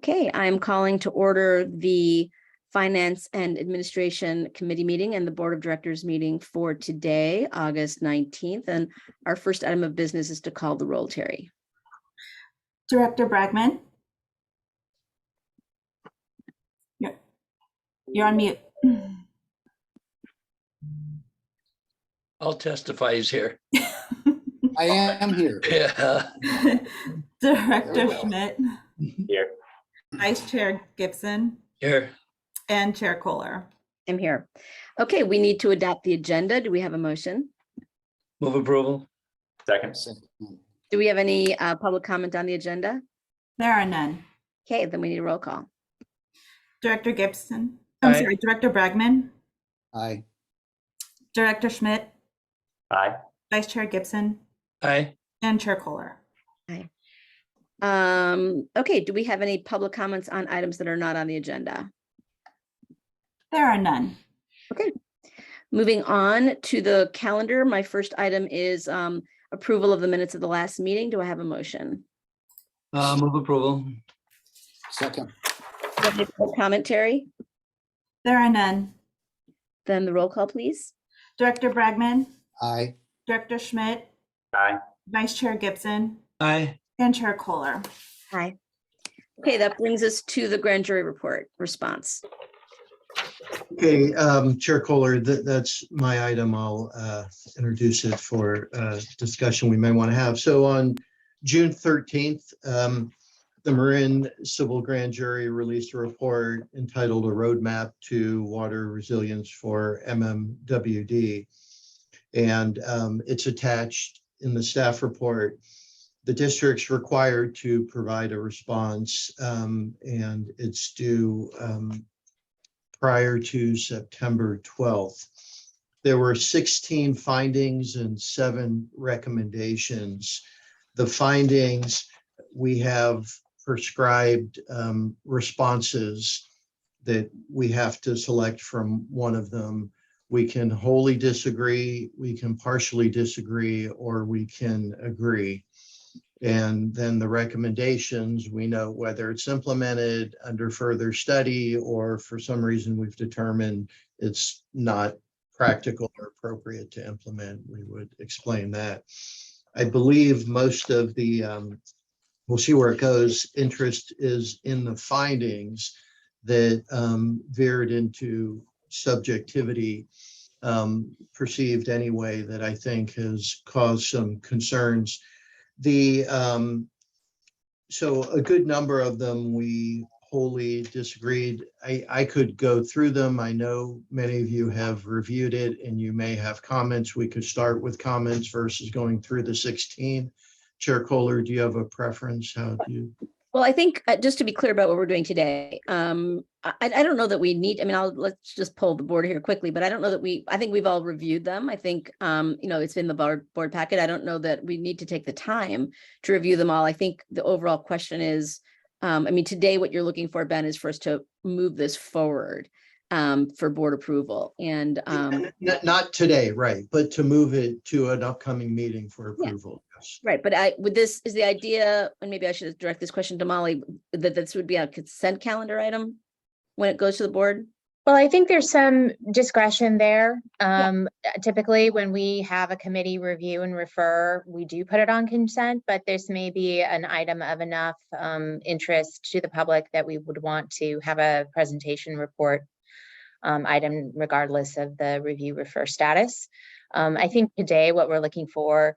Okay, I'm calling to order the Finance and Administration Committee meeting and the Board of Directors meeting for today, August 19th. And our first item of business is to call the roll, Terry. Director Bragman. You're on mute. I'll testify he's here. I am here. Yeah. Director Schmidt. Here. Vice Chair Gibson. Here. And Chair Kohler. I'm here. Okay, we need to adopt the agenda. Do we have a motion? Move approval. Second. Do we have any public comment on the agenda? There are none. Okay, then we need a roll call. Director Gibson. I'm Aye. sorry, Director Bragman. Aye. Director Schmidt. Aye. Vice Chair Gibson. Aye. And Chair Kohler. Okay, do we have any public comments on items that are not on the agenda? There are none. Okay, moving on to the calendar. My first item is approval of the minutes of the last meeting. Do I have a motion? Move approval. Second. Commentary? There are none. Then the roll call, please. Director Bragman. Aye. Director Schmidt. Aye. Vice Chair Gibson. Aye. And Chair Kohler. Aye. Okay, that brings us to the grand jury report response. Okay, Chair Kohler, that's my item. I'll introduce it for discussion we may want to have. So on June 13th, the Marin Civil Grand Jury released a report entitled A Roadmap to Water Resilience for MMWD. And it's attached in the staff report. The district's required to provide a response, and it's due prior to September 12th. There were 16 findings and 7 recommendations. The findings, we have prescribed responses that we have to select from one of them. We can wholly disagree, we can partially disagree, or we can agree. And then the recommendations, we know whether it's implemented under further study or for some reason we've determined it's not practical or appropriate to implement. We would explain that. I believe most of the, we'll see where it goes, interest is in the findings that veered into subjectivity, perceived anyway, that I think has caused some concerns. So a good number of them we wholly disagreed. I could go through them. I know many of you have reviewed it and you may have comments. We could start with comments versus going through the 16. Chair Kohler, do you have a preference? How do you? Well, I think just to be clear about what we're doing today, I don't know that we need, I mean, let's just pull the board here quickly, but I don't know that I think we've all reviewed them. I think, it's in the board packet. I don't know that we need to take the time to review them all. I think the overall question is, today what you're looking for, Ben, is for us to move this forward for board approval. And not today, right, but to move it to an upcoming meeting for approval. Yeah. Yes. Right, but with this is the idea, and maybe I should direct this question to Molly, that this would be a consent calendar item when it goes to the board. Well, I think there's some discretion there. Typically, when we have a committee review and refer, we do put it on consent, but this may be an item of enough interest to the public that we would want to have a presentation report item regardless of the review refer status. I think today what we're looking for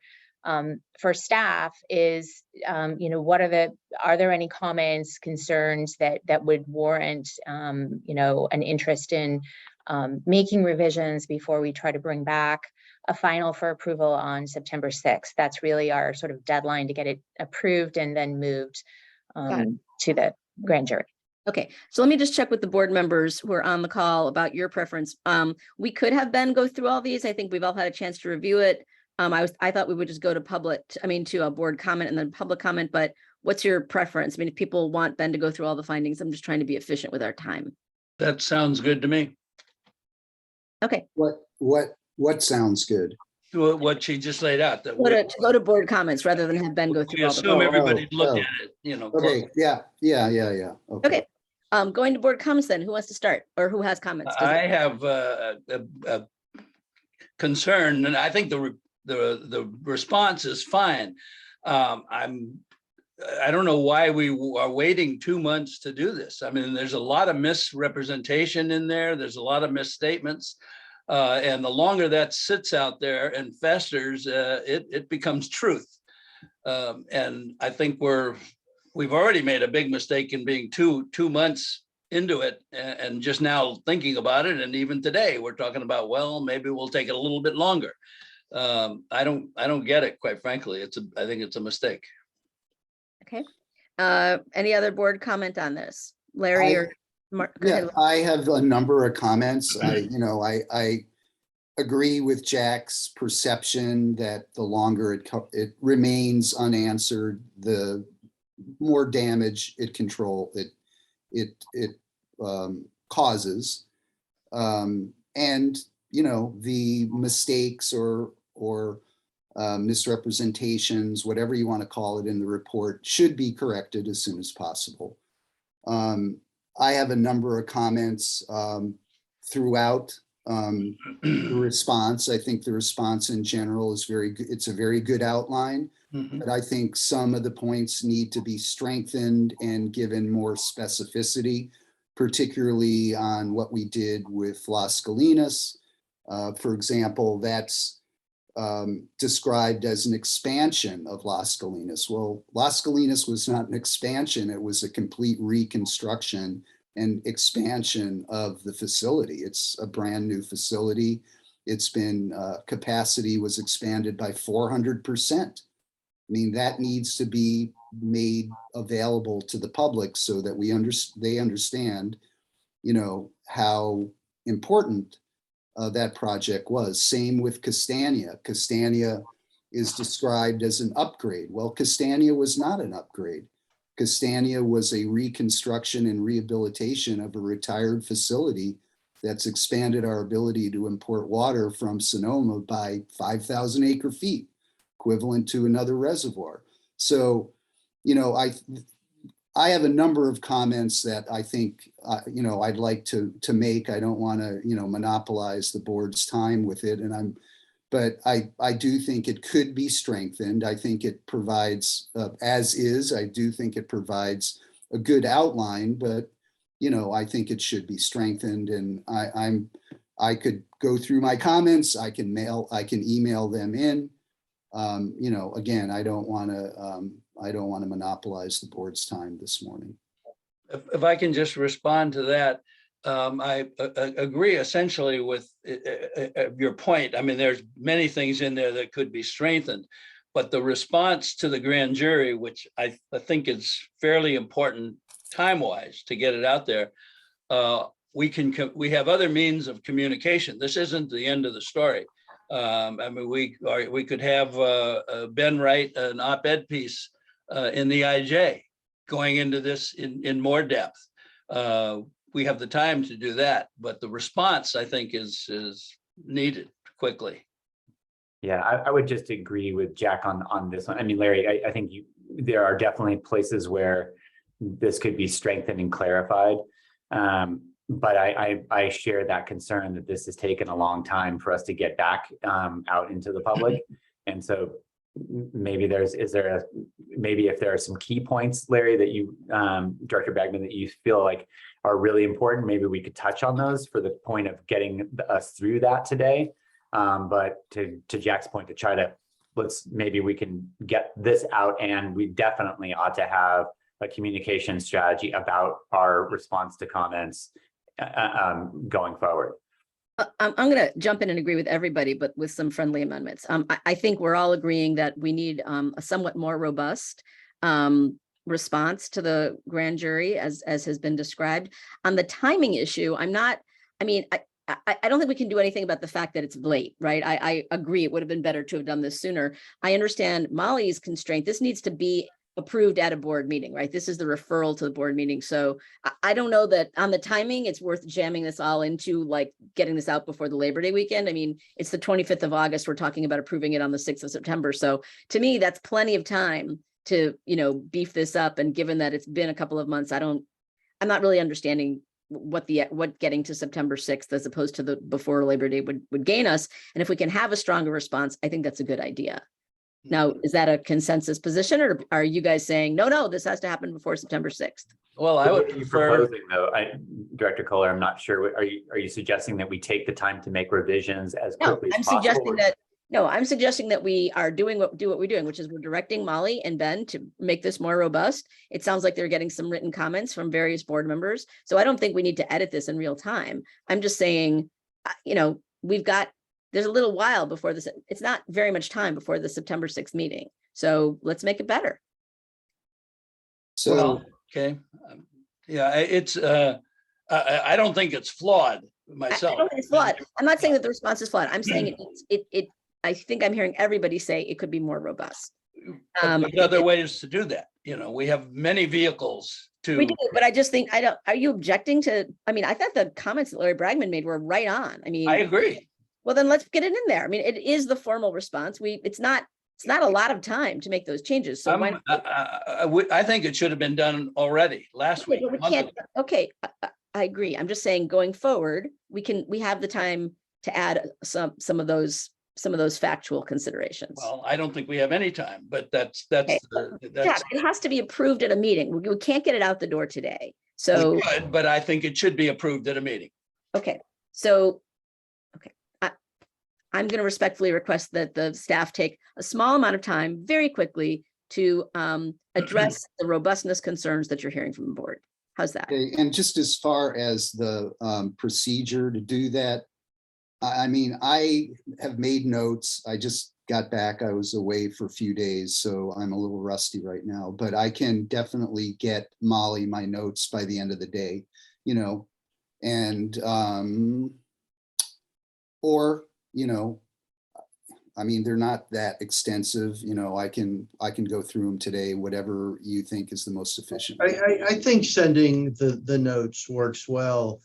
staff is, are there any comments, concerns that would warrant, an interest in making revisions before we try to bring back a final for approval on September 6th. That's really our sort of deadline to get it approved and then moved to the grand jury. Okay, so let me just check with the board members who are on the call about your preference. We could have Ben go through all these. I think we've all had a chance to review it. I thought we would just go to to a board comment and then public comment, but what's your preference? I mean, if people want Ben to go through all the findings, I'm just trying to be efficient with our time. That sounds good to me. Okay. What sounds good? what she just laid out, that Go to board comments rather than have Ben go we through all the. assume everybody's Oh, looked oh. at it, you know. Okay, yeah. Okay, going to board comments then. Who wants to start or who has comments? Does I it- have a concern, and I think the response is fine. I don't know why we are waiting 2 months to do this. I mean, there's a lot of misrepresentation in there. There's a lot of misstatements. And the longer that sits out there and festers, it becomes truth. And I think we've already made a big mistake in being two months into it and just now thinking about it. And even today, we're talking about, well, maybe we'll take it a little bit longer. I don't get it, quite frankly. I think it's a mistake. Okay. Any other board comment on this? Larry or Mark? Go Yeah, ahead. I have a number of comments. I agree with Jack's perception that the longer it remains unanswered, the more damage it causes. And, the mistakes or misrepresentations, whatever you want to call it in the report, should be corrected as soon as possible. I have a number of comments throughout the response. I think the response in general is very good. It's a very good outline, but I think some of the points need to be strengthened and given more specificity, particularly on what we did with Las Colinas. For example, that's described as an expansion of Las Colinas. Well, Las Colinas was not an expansion. It was a complete reconstruction and expansion of the facility. It's a brand new facility. It's been, capacity was expanded by 400%. I mean, that needs to be made available to the public so that they understand, how important that project was. Same with Castania. Castania is described as an upgrade. Well, Castania was not an upgrade. Castania was a reconstruction and rehabilitation of a retired facility that's expanded our ability to import water from Sonoma by 5,000 acre feet, equivalent to another reservoir. So, I have a number of comments that I think, I'd like to make. I don't want to, monopolize the board's time with it. But I do think it could be strengthened. I think it provides, as is, I do think it provides a good outline, but, I think it should be strengthened. And I could go through my comments. I can email them in. Again, I don't want to monopolize the board's time this morning. If I can just respond to that, I agree essentially with your point. I mean, there's many things in there that could be strengthened, but the response to the grand jury, which I think is fairly important time-wise to get it out there, we have other means of communication. This isn't the end of the story. I mean, we could have Ben write an op-ed piece in the IJ going into this in more depth. We have the time to do that, but the response, I think, is needed quickly. Yeah, I would just agree with Jack on this one. I mean, Larry, I think there are definitely places where this could be strengthened and clarified. But I share that concern that this has taken a long time for us to get back out into the public. And so maybe if there are some key points, Larry, that you, Director Bagman, that you feel like are really important, maybe we could touch on those for the point of getting us through that today. But to Jack's point, maybe we can get this out, and we definitely ought to have a communication strategy about our response to comments going forward. I'm going to jump in and agree with everybody, but with some friendly amendments. I think we're all agreeing that we need a somewhat more robust response to the grand jury, as has been described. On the timing issue, I don't think we can do anything about the fact that it's late, right? I agree it would have been better to have done this sooner. I understand Molly's constraint. This needs to be approved at a board meeting, right? This is the referral to the board meeting. So I don't know that on the timing, it's worth jamming this all into like getting this out before the Labor Day weekend. I mean, it's the 25th of August. We're talking about approving it on the 6th of September. So to me, that's plenty of time to, beef this up. And given that it's been a couple of months, I'm not really understanding what getting to September 6th as opposed to the before Labor Day would gain us. And if we can have a stronger response, I think that's a good idea. Now, is that a consensus position, or are you guys saying, no, this has to happen before September 6th? Well, I would What are you prefer, proposing though? Director Kohler, I'm not sure. Are you suggesting that we take the time to make revisions as No, quickly I'm as possible? suggesting that we are doing what we're doing, which is we're directing Molly and Ben to make this more robust. It sounds like they're getting some written comments from various board members. So I don't think we need to edit this in real time. I'm just saying, there's a little while before this. It's not very much time before the September 6th meeting. So let's make it better. So, well, okay. Yeah, it's, I don't think it's flawed I myself. don't think it's flawed. I'm not saying that the response is flawed. I'm saying I think I'm hearing everybody say it could be more robust. There's other ways to do that. We have many vehicles We to, do, but I just think, are you objecting to, I thought the comments that Larry Bragman made were right on. I agree. Well, then let's get it in there. It is the formal response. It's not a lot of time to make those changes. So why not? I think it should have been done already last Okay, week. but we can't, okay, I agree. I'm just saying going forward, we have the time to add some of those factual considerations. Well, I don't think we have any time, but that's, Okay. Yeah, it has to be approved at a meeting. We can't get it out the door today. So, we could, but I think it should be approved at a meeting. okay, so, okay. I'm going to respectfully request that the staff take a small amount of time very quickly to address the robustness concerns that you're hearing from the board. How's that? okay, and just as far as the procedure to do that, I have made notes. I just got back. I was away for a few days, so I'm a little rusty right now, but I can definitely get Molly my notes by the end of the day, and or they're not that extensive, I can go through them today, whatever you think is the most efficient. I think sending the notes works well.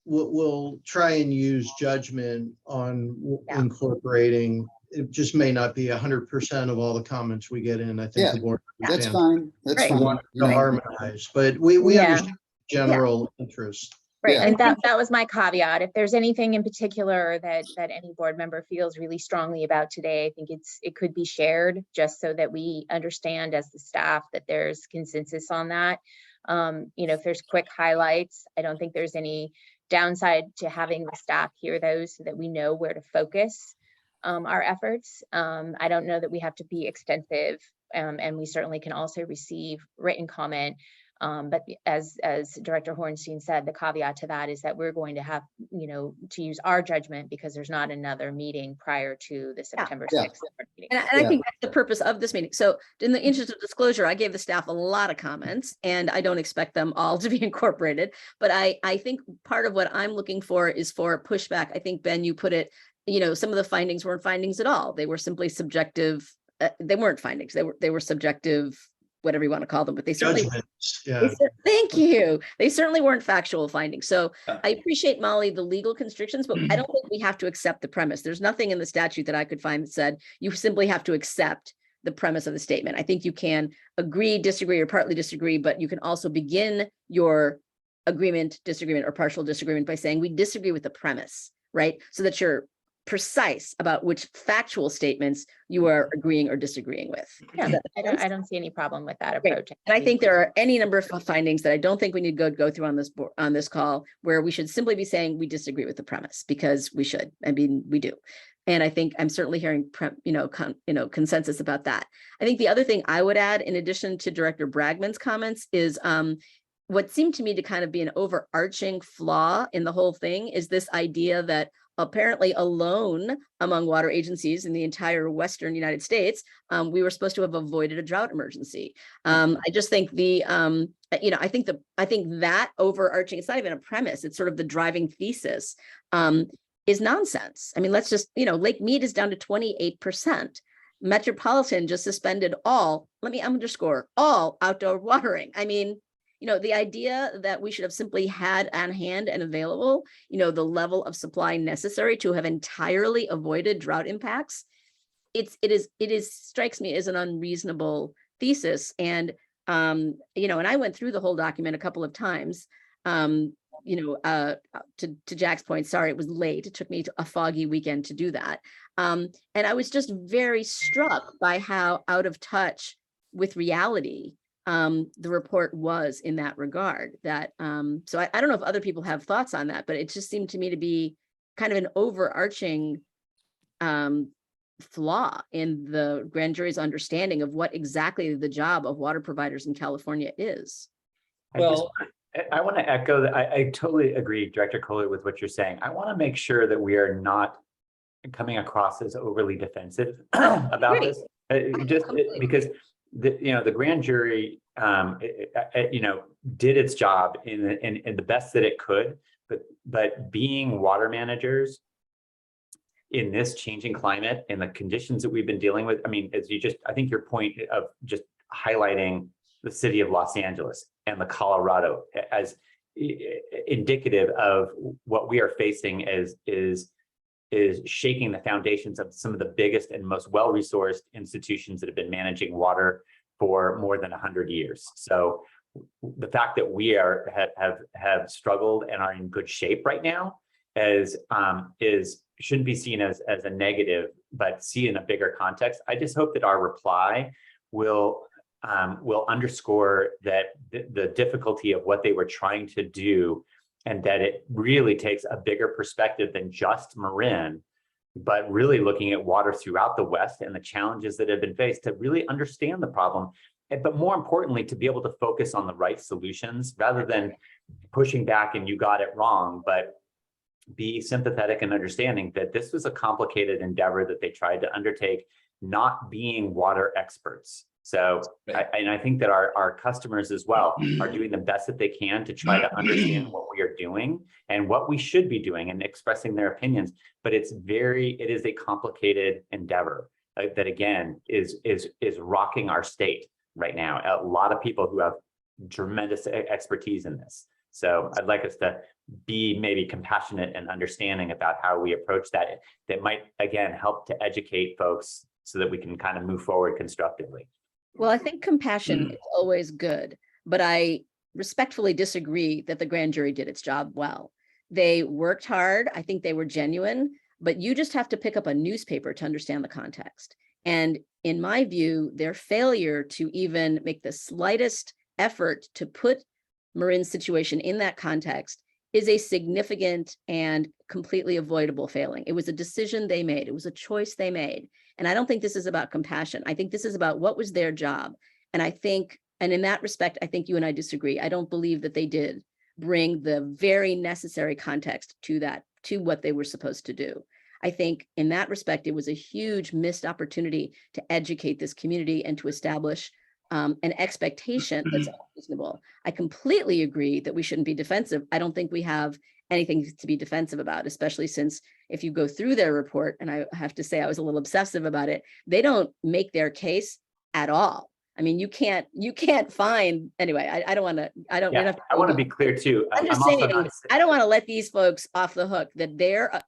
We'll try and use judgment on incorporating. It just may not be 100% of all the comments we get in. I think the board That's understands. fine. That's Right. We fine. want to harmonize, but we Yeah. understand general interest. Right, Yeah. and that was my caveat. If there's anything in particular that any board member feels really strongly about today, I think it could be shared just so that we understand as the staff that there's consensus on that. If there's quick highlights, I don't think there's any downside to having the staff hear those so that we know where to focus our efforts. I don't know that we have to be extensive, and we certainly can also receive written comment. But as Director Hornstein said, the caveat to that is that we're going to have, to use our judgment because there's not another meeting prior to the September 6th meeting. And I think that's the purpose of this meeting. So in the interest of disclosure, I gave the staff a lot of comments and I don't expect them all to be incorporated. But I think part of what I'm looking for is for pushback. I think, Ben, you put it, some of the findings weren't findings at all. They were simply subjective. They weren't findings. They were subjective, whatever you want to call them, but they certainly, thank you. They certainly weren't factual findings. So I appreciate, Molly, the legal constrictions, but I don't think we have to accept the premise. There's nothing in the statute that I could find that said you simply have to accept the premise of the statement. I think you can agree, disagree, or partly disagree, but you can also begin your agreement, disagreement, or partial disagreement by saying we disagree with the premise, right? So that you're precise about which factual statements you are agreeing or disagreeing with. Yeah, I don't see any problem with that approach. And I think there are any number of findings that I don't think we need to go through on this call where we should simply be saying we disagree with the premise, because we should. We do. And I think I'm certainly hearing consensus about that. I think the other thing I would add, in addition to Director Bragman's comments, is what seemed to me to kind of be an overarching flaw in the whole thing is this idea that apparently alone among water agencies in the entire Western United States, we were supposed to have avoided a drought emergency. I just think I think that overarching, it's not even a premise, it's sort of the driving thesis, is nonsense. Let's just, Lake Mead is down to 28%. Metropolitan just suspended all, let me underscore, all outdoor watering. I mean, the idea that we should have simply had on hand and available, the level of supply necessary to have entirely avoided drought impacts, it is strikes me as an unreasonable thesis. And and I went through the whole document a couple of times. To Jack's point, sorry, it was late. It took me a foggy weekend to do that. And I was just very struck by how out of touch with reality the report was in that regard. That so I don't know if other people have thoughts on that, but it just seemed to me to be kind of an overarching flaw in the grand jury's understanding of what exactly the job of water providers in California is. Well, I want to echo that. I totally agree, Director Kohler, with what you're saying. I want to make sure that we are not coming across as overly defensive about this. Because the grand jury, did its job in the best that it could, but being water managers in this changing climate and the conditions that we've been dealing with, I mean, I think your point of just highlighting the city of Los Angeles and the Colorado as indicative of what we are facing is shaking the foundations of some of the biggest and most well-resourced institutions that have been managing water for more than 100 years. So the fact that we have struggled and are in good shape right now shouldn't be seen as a negative, but see in a bigger context. I just hope that our reply will underscore that the difficulty of what they were trying to do, and that it really takes a bigger perspective than just Marin, but really looking at water throughout the West and the challenges that have been faced to really understand the problem. But more importantly, to be able to focus on the right solutions rather than pushing back and you got it wrong, but be sympathetic and understanding that this was a complicated endeavor that they tried to undertake, not being water experts. So, I think that our customers as well are doing the best that they can to try to understand what we are doing and what we should be doing and expressing their opinions. But it is a complicated endeavor that again is rocking our state right now. A lot of people who have tremendous expertise in this. So I'd like us to be maybe compassionate and understanding about how we approach that. That might, again, help to educate folks so that we can kind of move forward constructively. Well, I think compassion is always good, but I respectfully disagree that the grand jury did its job well. They worked hard. I think they were genuine, but you just have to pick up a newspaper to understand the context. And in my view, their failure to even make the slightest effort to put Marin's situation in that context is a significant and completely avoidable failing. It was a decision they made. It was a choice they made. And I don't think this is about compassion. I think this is about what was their job. And in that respect, I think you and I disagree. I don't believe that they did bring the very necessary context to what they were supposed to do. I think in that respect, it was a huge missed opportunity to educate this community and to establish an expectation that's reasonable. I completely agree that we shouldn't be defensive. I don't think we have anything to be defensive about, especially since if you go through their report, and I have to say I was a little obsessive about it, they don't make their case at all. I mean, you can't find, anyway, I don't want to, I don't, yeah, I want to be clear too. I'm just saying, I don't want to let these folks off the hook, that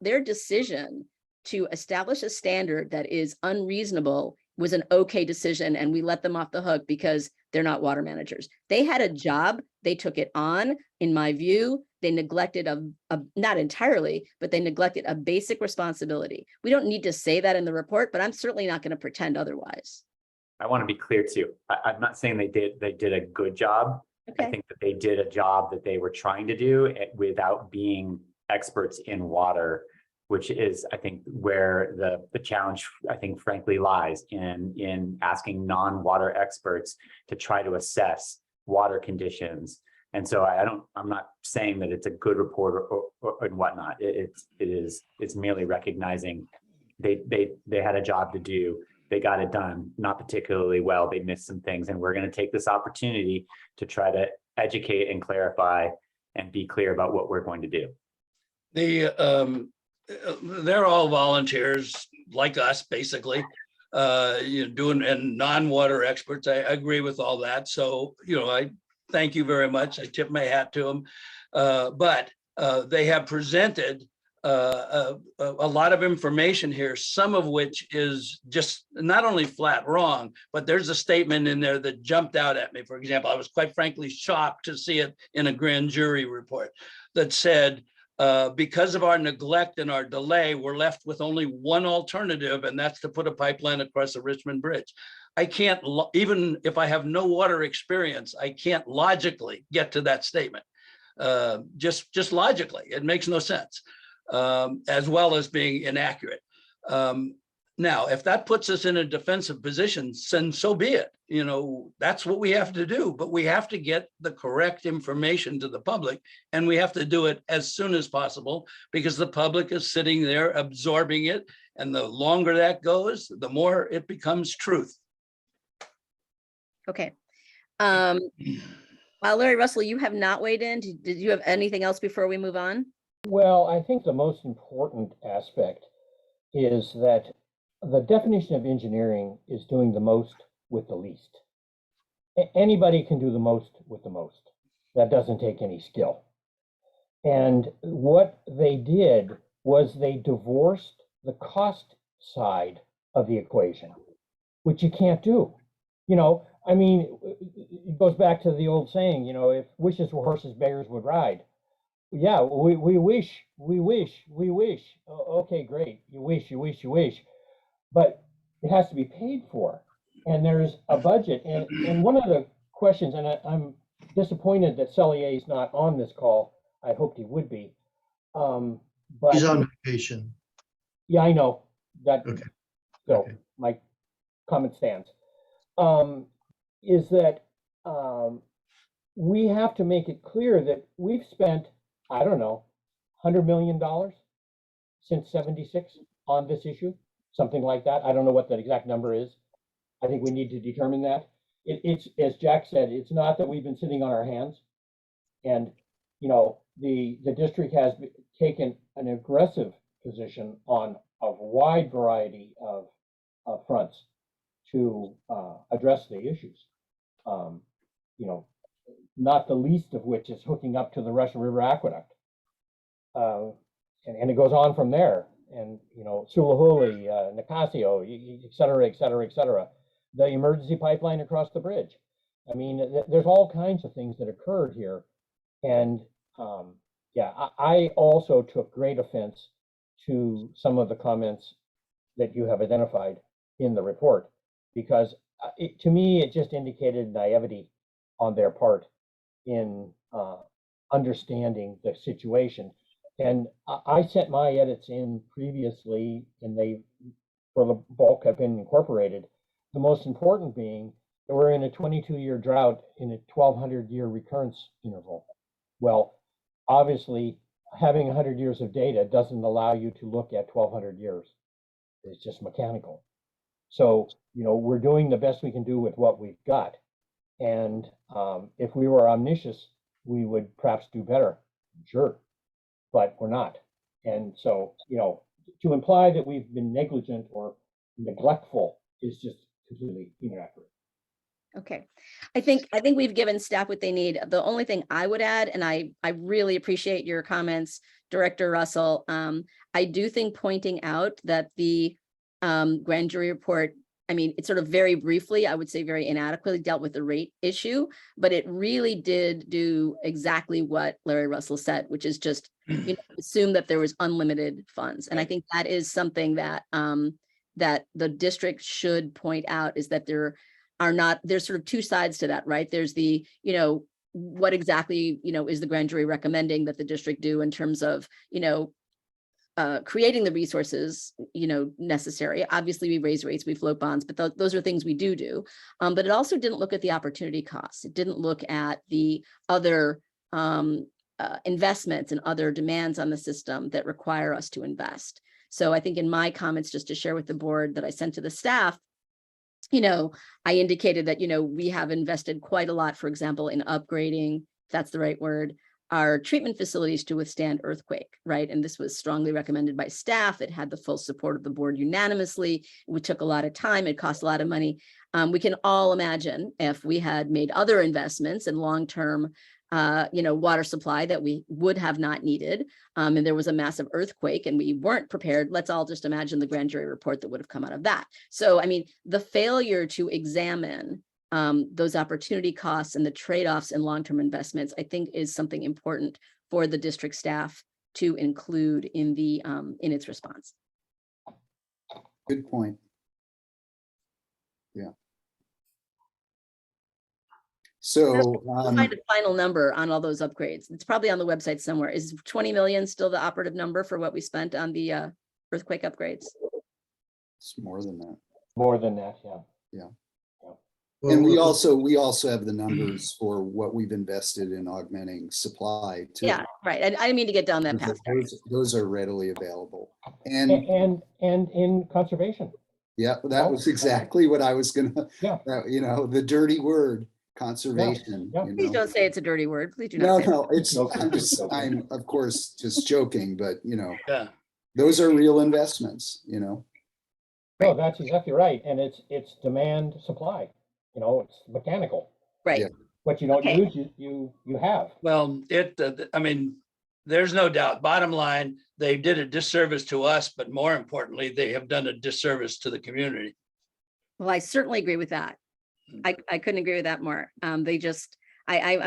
their decision to establish a standard that is unreasonable was an okay decision, and we let them off the hook because they're not water managers. They had a job, they took it on. In my view, they neglected not entirely, but they neglected a basic responsibility. We don't need to say that in the report, but I'm certainly not going to pretend otherwise. I want to be clear too. I'm not saying they did a good job. Okay. I think that they did a job that they were trying to do without being experts in water, which is, I think, where the challenge, I think, frankly, lies in asking non-water experts to try to assess water conditions. And so I'm not saying that it's a good report or whatnot. It's merely recognizing they had a job to do. They got it done, not particularly well. They missed some things, and we're going to take this opportunity to try to educate and clarify and be clear about what we're going to do. They're all volunteers like us, basically. doing, and non-water experts. I agree with all that. So, I thank you very much. I tip my hat to them. But they have presented a lot of information here, some of which is just not only flat wrong, but there's a statement in there that jumped out at me. For example, I was quite frankly shocked to see it in a grand jury report that said, because of our neglect and our delay, we're left with only one alternative, and that's to put a pipeline across the Richmond Bridge. I can't, even if I have no water experience, I can't logically get to that statement. Just logically, it makes no sense, as well as being inaccurate. Now, if that puts us in a defensive position, then so be it. That's what we have to do, but we have to get the correct information to the public, and we have to do it as soon as possible because the public is sitting there absorbing it. And the longer that goes, the more it becomes truth. Okay. Larry Russell, you have not weighed in. Did you have anything else before we move on? Well, I think the most important aspect is that the definition of engineering is doing the most with the least. Anybody can do the most with the most. That doesn't take any skill. And what they did was they divorced the cost side of the equation, which you can't do. It goes back to the old saying, if wishes were horses, beggars would ride. Yeah, we wish. Okay, great. You wish. But it has to be paid for. And there's a budget. And one of the questions, and I'm disappointed that Cellier is not on this call. I hoped he would be. But He's on vacation. yeah, I know that. Okay. So Okay. my comment stands. Is that we have to make it clear that we've spent, I don't know, $100 million since '76 on this issue, something like that. I don't know what the exact number is. I think we need to determine that. It's, as Jack said, it's not that we've been sitting on our hands. And, the district has taken an aggressive position on a wide variety of fronts to address the issues. Not the least of which is hooking up to the Russian River Aqueduct. And it goes on from there. And, Sulahuli, Nicasio, et cetera. The emergency pipeline across the bridge. There's all kinds of things that occurred here. And I also took great offense to some of the comments that you have identified in the report, because to me, it just indicated naivety on their part in understanding the situation. And I sent my edits in previously, and they, for the bulk, have been incorporated. The most important being that we're in a 22-year drought in a 1,200-year recurrence interval. Well, obviously, having 100 years of data doesn't allow you to look at 1,200 years. It's just mechanical. So, we're doing the best we can do with what we've got. And if we were omniscient, we would perhaps do better. Sure. But we're not. And so, to imply that we've been negligent or neglectful is just completely inaccurate. Okay. I think we've given staff what they need. The only thing I would add, and I really appreciate your comments, Director Russell. I do think pointing out that the grand jury report, it's sort of very briefly, I would say very inadequately dealt with the rate issue, but it really did do exactly what Larry Russell said, which is just assume that there was unlimited funds. And I think that is something that that the district should point out, is that there's sort of two sides to that, right? There's the, what exactly, is the grand jury recommending that the district do in terms of, creating the resources, necessary. Obviously, we raise rates, we float bonds, but those are things we do. But it also didn't look at the opportunity costs. It didn't look at the other investments and other demands on the system that require us to invest. So I think in my comments, just to share with the board that I sent to the staff, I indicated that, we have invested quite a lot, for example, in upgrading, if that's the right word, our treatment facilities to withstand earthquake, right? And this was strongly recommended by staff. It had the full support of the board unanimously. It took a lot of time. It cost a lot of money. We can all imagine if we had made other investments in long-term water supply that we would have not needed. And there was a massive earthquake and we weren't prepared. Let's all just imagine the grand jury report that would have come out of that. So, I mean, the failure to examine those opportunity costs and the trade-offs in long-term investments, I think is something important for the district staff to include in the in its response. Good point. Yeah. So We'll find a final number on all those upgrades. It's probably on the website somewhere. Is 20 million still the operative number for what we spent on the earthquake upgrades? it's more than that. More than that, yeah. Yeah. Well, And we we'll- also have the numbers for what we've invested in augmenting supply too. Yeah, right. I didn't mean to get down that path. Those are readily available. And And in conservation. yeah, that was exactly what I was gonna, Yeah. the dirty word, conservation. Yeah. you Please know. don't say it's a dirty word. Please do No, not say. no, it's, Joking. I'm of course just joking, but Yeah. those are real investments, No, that's exactly right. And it's demand supply, it's mechanical. Right. Yeah. What you don't Okay. use, you have. Well, I mean, there's no doubt, bottom line, they did a disservice to us, but more importantly, they have done a disservice to the community. Well, I certainly agree with that. I couldn't agree with that more. I'm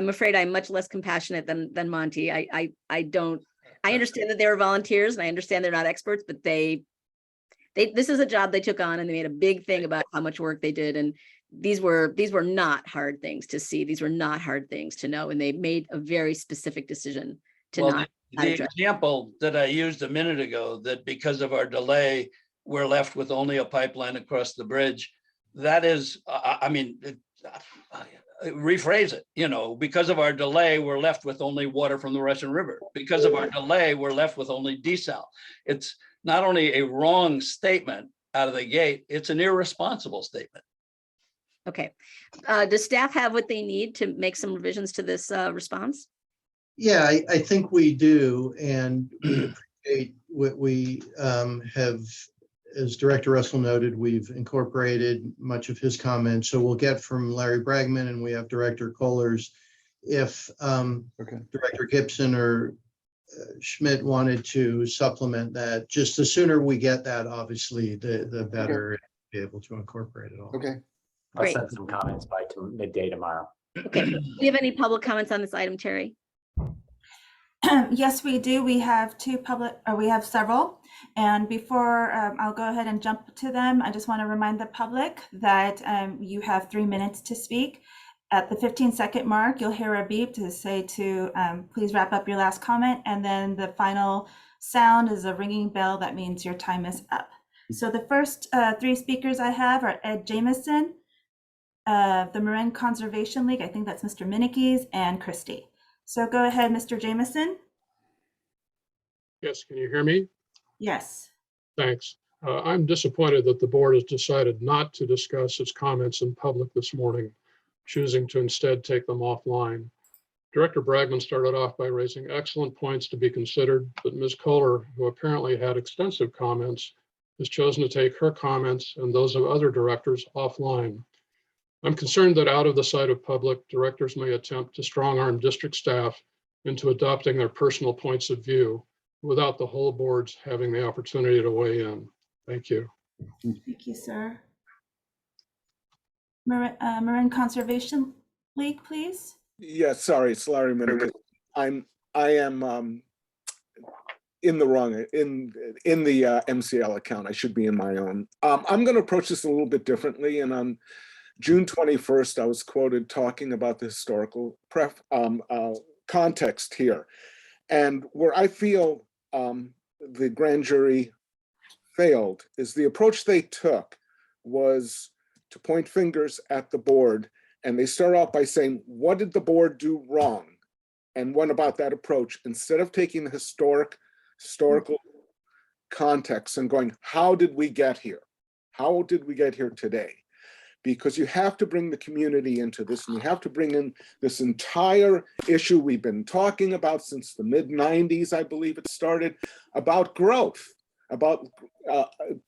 afraid I'm much less compassionate than Monty. I understand that they were volunteers and I understand they're not experts, but this is a job they took on and they made a big thing about how much work they did. And these were not hard things to see. These were not hard things to know. And they made a very specific decision to Well, not the address. example that I used a minute ago, that because of our delay, we're left with only a pipeline across the bridge. That is, rephrase it, because of our delay, we're left with only water from the Russian River. Because of our delay, we're left with only desal. It's not only a wrong statement out of the gate, it's an irresponsible statement. Okay. Does staff have what they need to make some revisions to this response? Yeah, I think we do, and we appreciate what we have, as Director Russell noted, we've incorporated much of his comments. So we'll get from Larry Bragman, and we have Director Kohler's. If Director Gibson or Schmidt wanted to supplement that, just the sooner we get that, obviously, the better to be able to incorporate it all. Okay. I'll Great. send some comments by midday tomorrow. Okay. Do you have any public comments on this item, Terry? Yes, we do. We have we have several. And before I'll go ahead and jump to them, I just want to remind the public that you have 3 minutes to speak. At the 15-second mark, you'll hear a beep to say to please wrap up your last comment. And then the final sound is a ringing bell. That means your time is up. So the first 3 speakers I have are Ed Jamison, the Marin Conservation League. I think that's Mr. Minikes, and Christy. So go ahead, Mr. Jamison. Yes, can you hear me? Yes. Thanks. I'm disappointed that the board has decided not to discuss its comments in public this morning, choosing to instead take them offline. Director Bragman started off by raising excellent points to be considered, but Ms. Kohler, who apparently had extensive comments, has chosen to take her comments and those of other directors offline. I'm concerned that out of the sight of public, directors may attempt to strong-arm district staff into adopting their personal points of view without the whole boards having the opportunity to weigh in. Thank you. Thank you, sir. Marin Conservation League, please. Yeah, sorry, it's Larry Minikes. I am in the wrong in the MCL account. I should be in my own. I'm going to approach this a little bit differently. And on June 21st, I was quoted talking about the historical context here, and where I feel the grand jury failed is the approach they took was to point fingers at the board. And they start off by saying, what did the board do wrong? And what about that approach? Instead of taking the historical context and going, how did we get here? How did we get here today? because you have to bring the community into this, and you have to bring in this entire issue we've been talking about since the mid-90s, I believe it started, about growth, about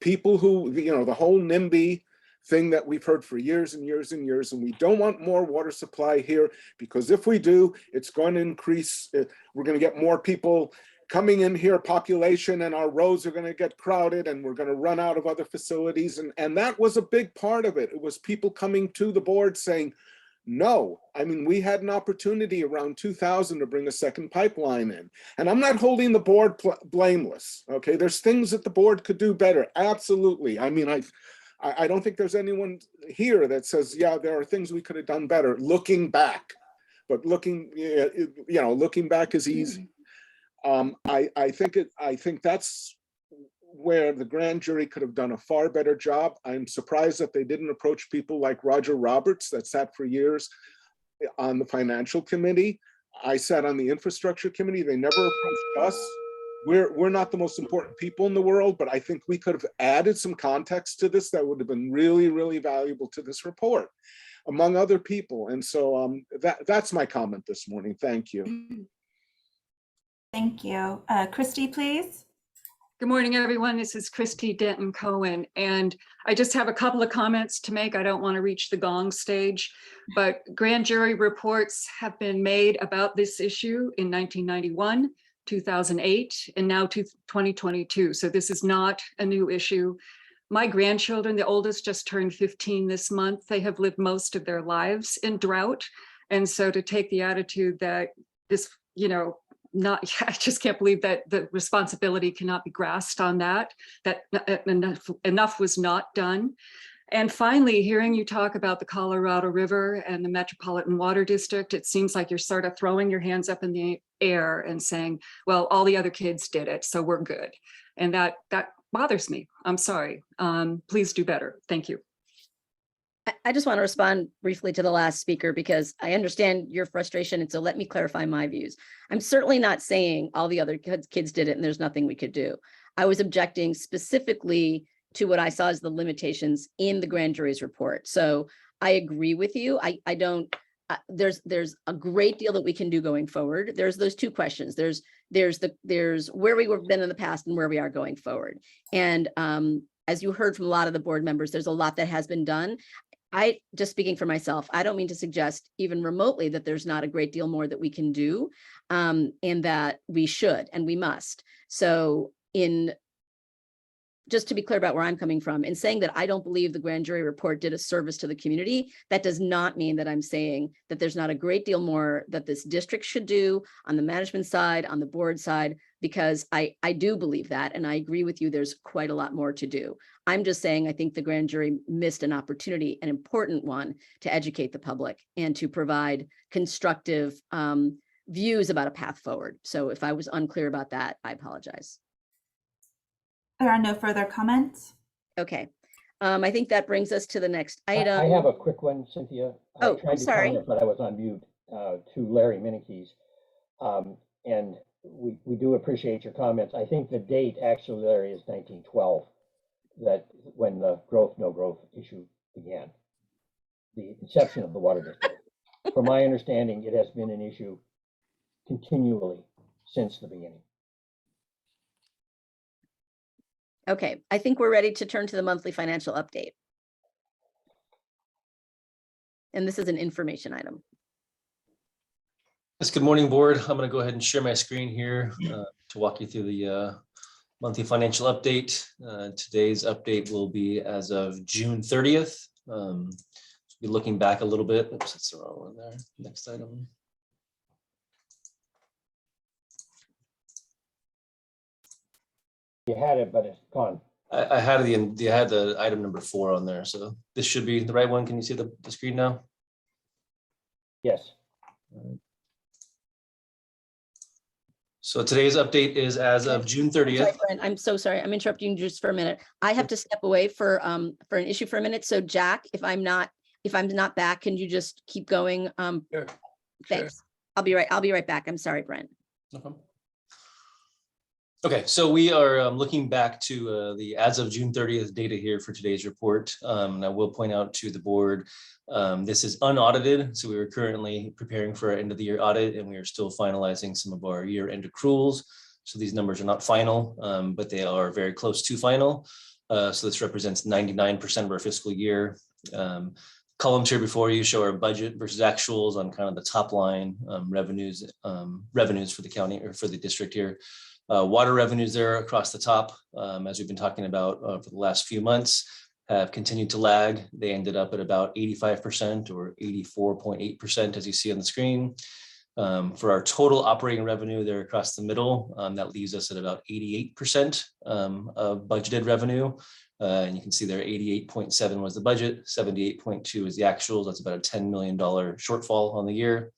people who, the whole NIMBY thing that we've heard for years and years and years, and we don't want more water supply here, because if we do, it's going to increase, we're going to get more people coming in here, population, and our roads are going to get crowded, and we're going to run out of other facilities. And that was a big part of it. It was people coming to the board saying, no. I mean, we had an opportunity around 2000 to bring a second pipeline in. And I'm not holding the board blameless, okay? There's things that the board could do better, absolutely. I mean, I don't think there's anyone here that says, yeah, there are things we could have done better looking back. But looking back is easy. I think that's where the grand jury could have done a far better job. I'm surprised that they didn't approach people like Roger Roberts that sat for years on the financial committee. I sat on the infrastructure committee. They never approached us. We're not the most important people in the world, but I think we could have added some context to this that would have been really, really valuable to this report, among other people. And so that's my comment this morning. Thank you. Thank you. Christy, please. Good morning, everyone. This is Christy Denton Cohen, and I just have a couple of comments to make. I don't want to reach the gong stage, but grand jury reports have been made about this issue in 1991, 2008, and now 2022. So this is not a new issue. My grandchildren, the oldest, just turned 15 this month. They have lived most of their lives in drought. And so to take the attitude that this, I just can't believe that the responsibility cannot be grasped on that enough was not done. And finally, hearing you talk about the Colorado River and the Metropolitan Water District, it seems like you're sort of throwing your hands up in the air and saying, well, all the other kids did it, so we're good. And that bothers me. I'm sorry. Please do better. Thank you. I just want to respond briefly to the last speaker because I understand your frustration. And so let me clarify my views. I'm certainly not saying all the other kids did it and there's nothing we could do. I was objecting specifically to what I saw as the limitations in the grand jury's report. So I agree with you. I don't, there's a great deal that we can do going forward. There's those two questions. There's where we have been in the past and where we are going forward. And as you heard from a lot of the board members, there's a lot that has been done. Just speaking for myself, I don't mean to suggest even remotely that there's not a great deal more that we can do, and that we should and we must. So just to be clear about where I'm coming from, in saying that I don't believe the grand jury report did a service to the community, that does not mean that I'm saying that there's not a great deal more that this district should do on the management side, on the board side, because I do believe that, and I agree with you, there's quite a lot more to do. I'm just saying I think the grand jury missed an opportunity, an important one, to educate the public and to provide constructive views about a path forward. So if I was unclear about that, I apologize. There are no further comments. Okay. I think that brings us to the next item. I have a quick one, Cynthia. Oh, I'm sorry. Comment, but I was on mute to Larry Minikes. And we do appreciate your comments. I think the date actually, Larry, is 1912, that when the no growth issue began, the inception of the water district. From my understanding, it has been an issue continually since the beginning. Okay, I think we're ready to turn to the monthly financial update. And this is an information item. Yes, good morning, board. I'm going to go ahead and share my screen here to walk you through the monthly financial update. Today's update will be as of June 30th. Be looking back a little bit. Oops, that's the wrong one there. Next item. You had it, but it's gone. I had the item number 4 on there, so this should be the right one. Can you see the screen now? Yes. So today's update is as of June 30th. Sorry, Brent, I'm so sorry. I'm interrupting you just for a minute. I have to step away for an issue for a minute. So Jack, if I'm not back, can you just keep going? Sure. Thanks. I'll be right back. I'm sorry, Brent. No problem. Okay, so we are looking back to the as of June 30th data here for today's report. And I will point out to the board, this is unaudited. So we are currently preparing for our end of the year audit, and we are still finalizing some of our year end accruals. So these numbers are not final, but they are very close to final. So this represents 99% of our fiscal year. Columns here before you show our budget versus actuals on kind of the top line revenues for the county or for the district here. Water revenues there across the top, as we've been talking about for the last few months, have continued to lag. They ended up at about 85% or 84.8%, as you see on the screen. For our total operating revenue there across the middle, that leaves us at about 88% of budgeted revenue. And you can see there 88.7 was the budget, 78.2 is the actuals. That's about a $10 million shortfall on the year.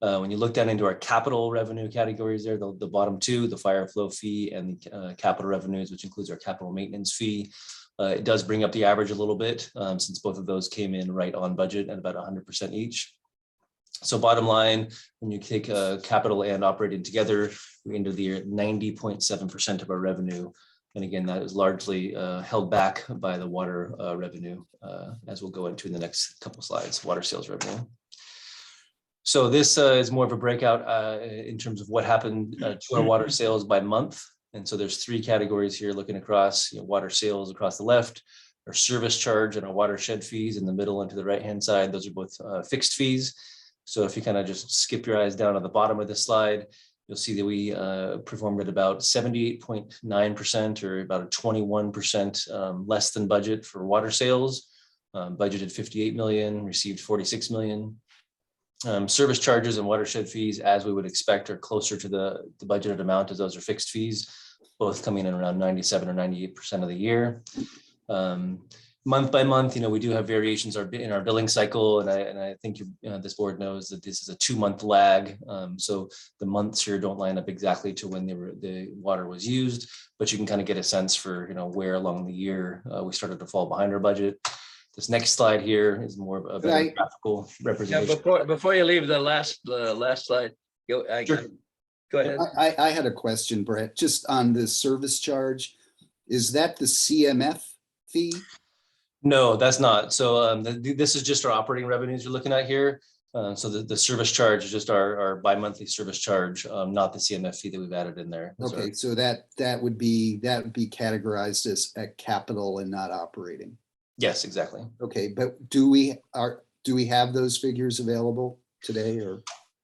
When you look down into our capital revenue categories there, the bottom two, the fire flow fee and the capital revenues, which includes our capital maintenance fee, it does bring up the average a little bit since both of those came in right on budget at about 100% each. So bottom line, when you take capital and operating together, we ended the year at 90.7% of our revenue. And again, that is largely held back by the water revenue, as we'll go into in the next couple of slides, water sales revenue. So this is more of a breakout in terms of what happened to our water sales by month. And so there's three categories here looking across, water sales across the left, our service charge and our watershed fees in the middle and to the right-hand side. Those are both fixed fees. So if you kind of just skip your eyes down at the bottom of this slide, you'll see that we performed at about 78.9% or about a 21% less than budget for water sales. Budgeted 58 million, received 46 million. Service charges and watershed fees, as we would expect, are closer to the budgeted amount, as those are fixed fees, both coming in around 97 or 98% of the year. Month by month, we do have variations in our billing cycle, and I think this board knows that this is a 2-month lag. So the months here don't line up exactly to when the water was used, but you can kind of get a sense for where along the year we started to fall behind our budget. This next slide here is more of a better graphical representation. Yeah, before you leave the last slide, go ahead. I had a question, Brett, just on the service charge. Is that the CMF fee? No, that's not. So this is just our operating revenues you're looking at here. So the service charge is just our bi-monthly service charge, not the CMF fee that we've added in there. Okay, so that would be categorized as a capital and not operating. Yes, exactly. Okay, but do we have those figures available today, or?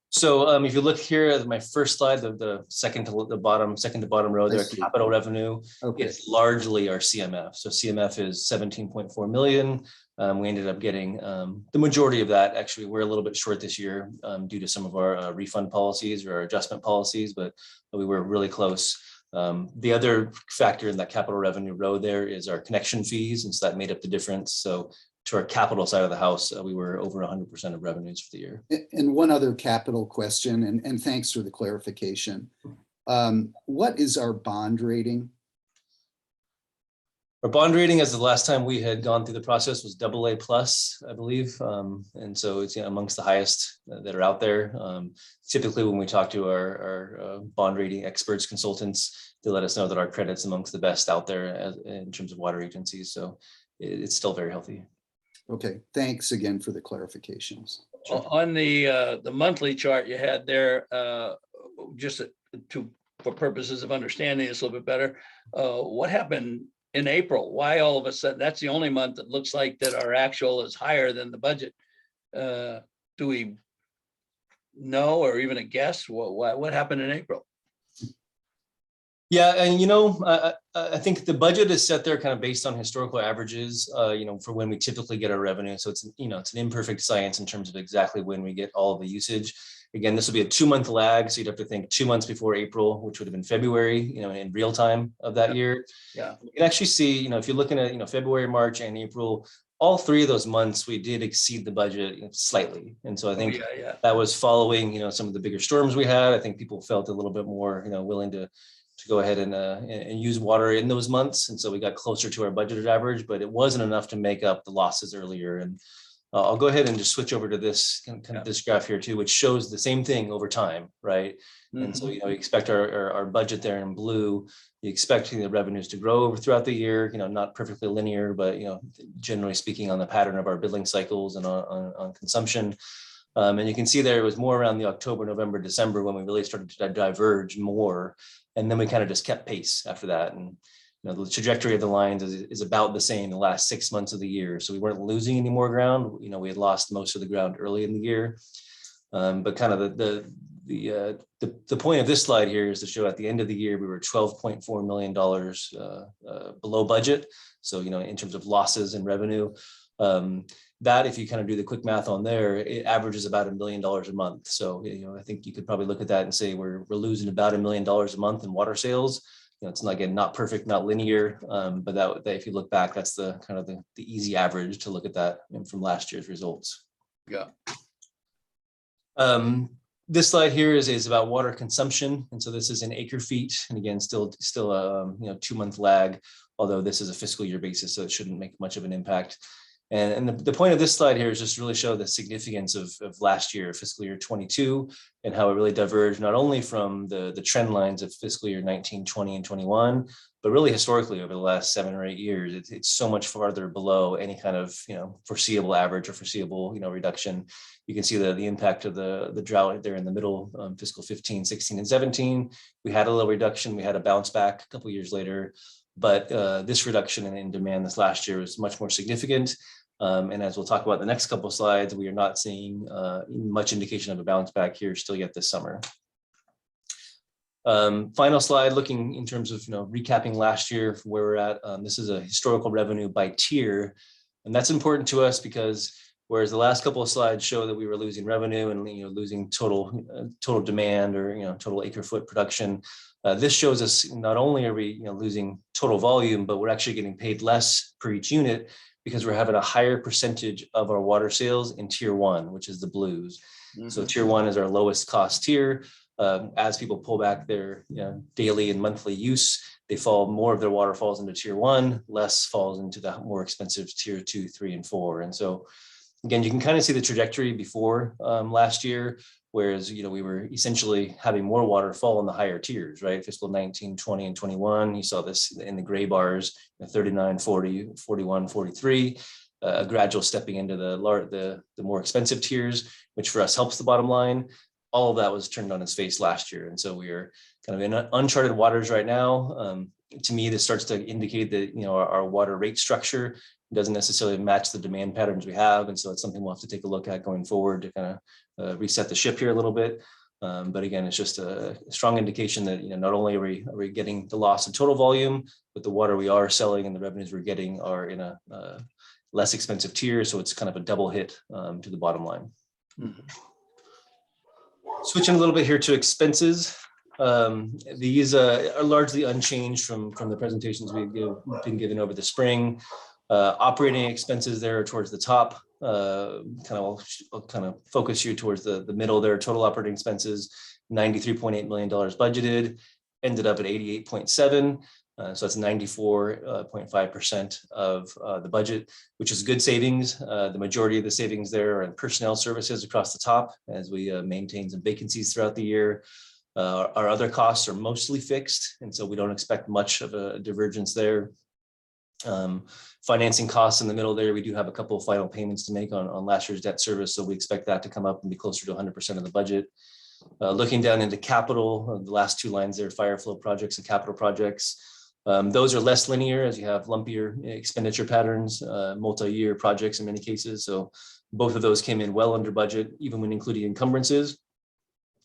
So if you look here at my first slide, the second to bottom row there, capital revenue, it's largely our CMF. So CMF is 17.4 million. We ended up getting the majority of that. Actually, we're a little bit short this year due to some of our refund policies or our adjustment policies, but we were really close. The other factor in that capital revenue row there is our connection fees, and so that made up the difference. So to our capital side of the house, we were over 100% of revenues for the year. And one other capital question, and thanks for the clarification. What is our bond rating? Our bond rating, as the last time we had gone through the process, was AA+, I believe. And so it's amongst the highest that are out there. Typically, when we talk to our bond rating experts, consultants, they let us know that our credit's amongst the best out there in terms of water agencies. So it's still very healthy. Okay, thanks again for the clarifications. Sure. On the monthly chart you had there, just for purposes of understanding this a little bit better, what happened in April? Why all of a sudden, that's the only month that looks like that our actual is higher than the budget. Do we know, or even a guess what happened in April? Yeah, and I think the budget is set there kind of based on historical averages, for when we typically get our revenue. So it's it's an imperfect science in terms of exactly when we get all of the usage. Again, this will be a 2-month lag, so you'd have to think 2 months before April, which would have been February, in real time of that year. Yeah, you can actually see, if you're looking at February, March, and April, all 3 of those months we did exceed the budget slightly, and so I think that was following some of the bigger storms we had. I think people felt a little bit more willing to go ahead and use water in those months. And so we got closer to our budgeted average, but it wasn't enough to make up the losses earlier. And I'll go ahead and just switch over to this kind of this graph here too, which shows the same thing over time, right? And so, you know, you expect our budget there in blue, you expect the revenues to grow throughout the year, you know, not perfectly linear, but, you know, generally speaking on the pattern of our billing cycles and on consumption. And you can see there it was more around the October, November, December when we really started to diverge more. And then we kind of just kept pace after that. And you know, the trajectory of the lines is about the same the last 6 months of the year. So we weren't losing any more ground. You know, we had lost most of the ground early in the year. But kind of the point of this slide here is to show at the end of the year, we were $12.4 million below budget. So, you know, in terms of losses and revenue, that if you kind of do the quick math on there, it averages about $1 million a month. So, you know, I think you could probably look at that and say we're losing about $1 million a month in water sales. You know, it's not, again, not perfect, not linear, but that if you look back, that's the kind of the easy average to look at that from last year's results. Yeah. This slide here is about water consumption, and so this is in acre feet, and again, still you know, 2-month lag, although this is a fiscal year basis, so it shouldn't make much of an impact. And the point of this slide here is just really show the significance of last year, fiscal year 22, and how it really diverged not only from the trend lines of fiscal year 19, 20, and 21, but really historically over the last 7 or 8 years, it's so much farther below any kind of, you know, foreseeable average or foreseeable, you know, reduction. You can see the impact of the drought there in the middle, fiscal 15, 16, and 17. We had a little reduction. We had a bounce back a couple of years later, but this reduction in demand this last year was much more significant. And as we'll talk about the next couple of slides, we are not seeing much indication of a bounce back here still yet this summer. Final slide, looking in terms of, you know, recapping last year where we're at. This is a historical revenue by tier, and that's important to us because whereas the last couple of slides show that we were losing revenue and, you know, losing total demand or, you know, total acre foot production, this shows us not only are we, you know, losing total volume, but we're actually getting paid less per each unit because we're having a higher percentage of our water sales in tier 1, which is the blues. So tier 1 is our lowest cost tier. As people pull back their, you know, daily and monthly use, they fall, more of their water falls into tier 1, less falls into the more expensive tier 2, 3, and 4. And so again, you can kind of see the trajectory before last year, whereas, you know, we were essentially having more water fall in the higher tiers, right? Fiscal 19, 20, and 21, you saw this in the gray bars, 39, 40, 41, 43, a gradual stepping into the more expensive tiers, which for us helps the bottom line. All of that was turned on its face last year. And so we are kind of in uncharted waters right now. To me, this starts to indicate that, you know, our water rate structure doesn't necessarily match the demand patterns we have. And so it's something we'll have to take a look at going forward to kind of reset the ship here a little bit. But again, it's just a strong indication that, you know, not only are we getting the loss of total volume, but the water we are selling and the revenues we're getting are in a less expensive tier. So it's kind of a double hit to the bottom line. Switching a little bit here to expenses. These are largely unchanged from the presentations we've been given over the spring. Operating expenses there are towards the top. I'll kind of focus you towards the middle there. Total operating expenses, $93.8 million budgeted, ended up at 88.7. So that's 94.5% of the budget, which is good savings. The majority of the savings there are in personnel services across the top as we maintain some vacancies throughout the year. Our other costs are mostly fixed, and so we don't expect much of a divergence there. Financing costs in the middle there, we do have a couple of final payments to make on last year's debt service, so we expect that to come up and be closer to 100% of the budget. Looking down into capital, the last 2 lines there, fire flow projects and capital projects. Those are less linear as you have lumpier expenditure patterns, multi-year projects in many cases. So both of those came in well under budget, even when including encumbrances.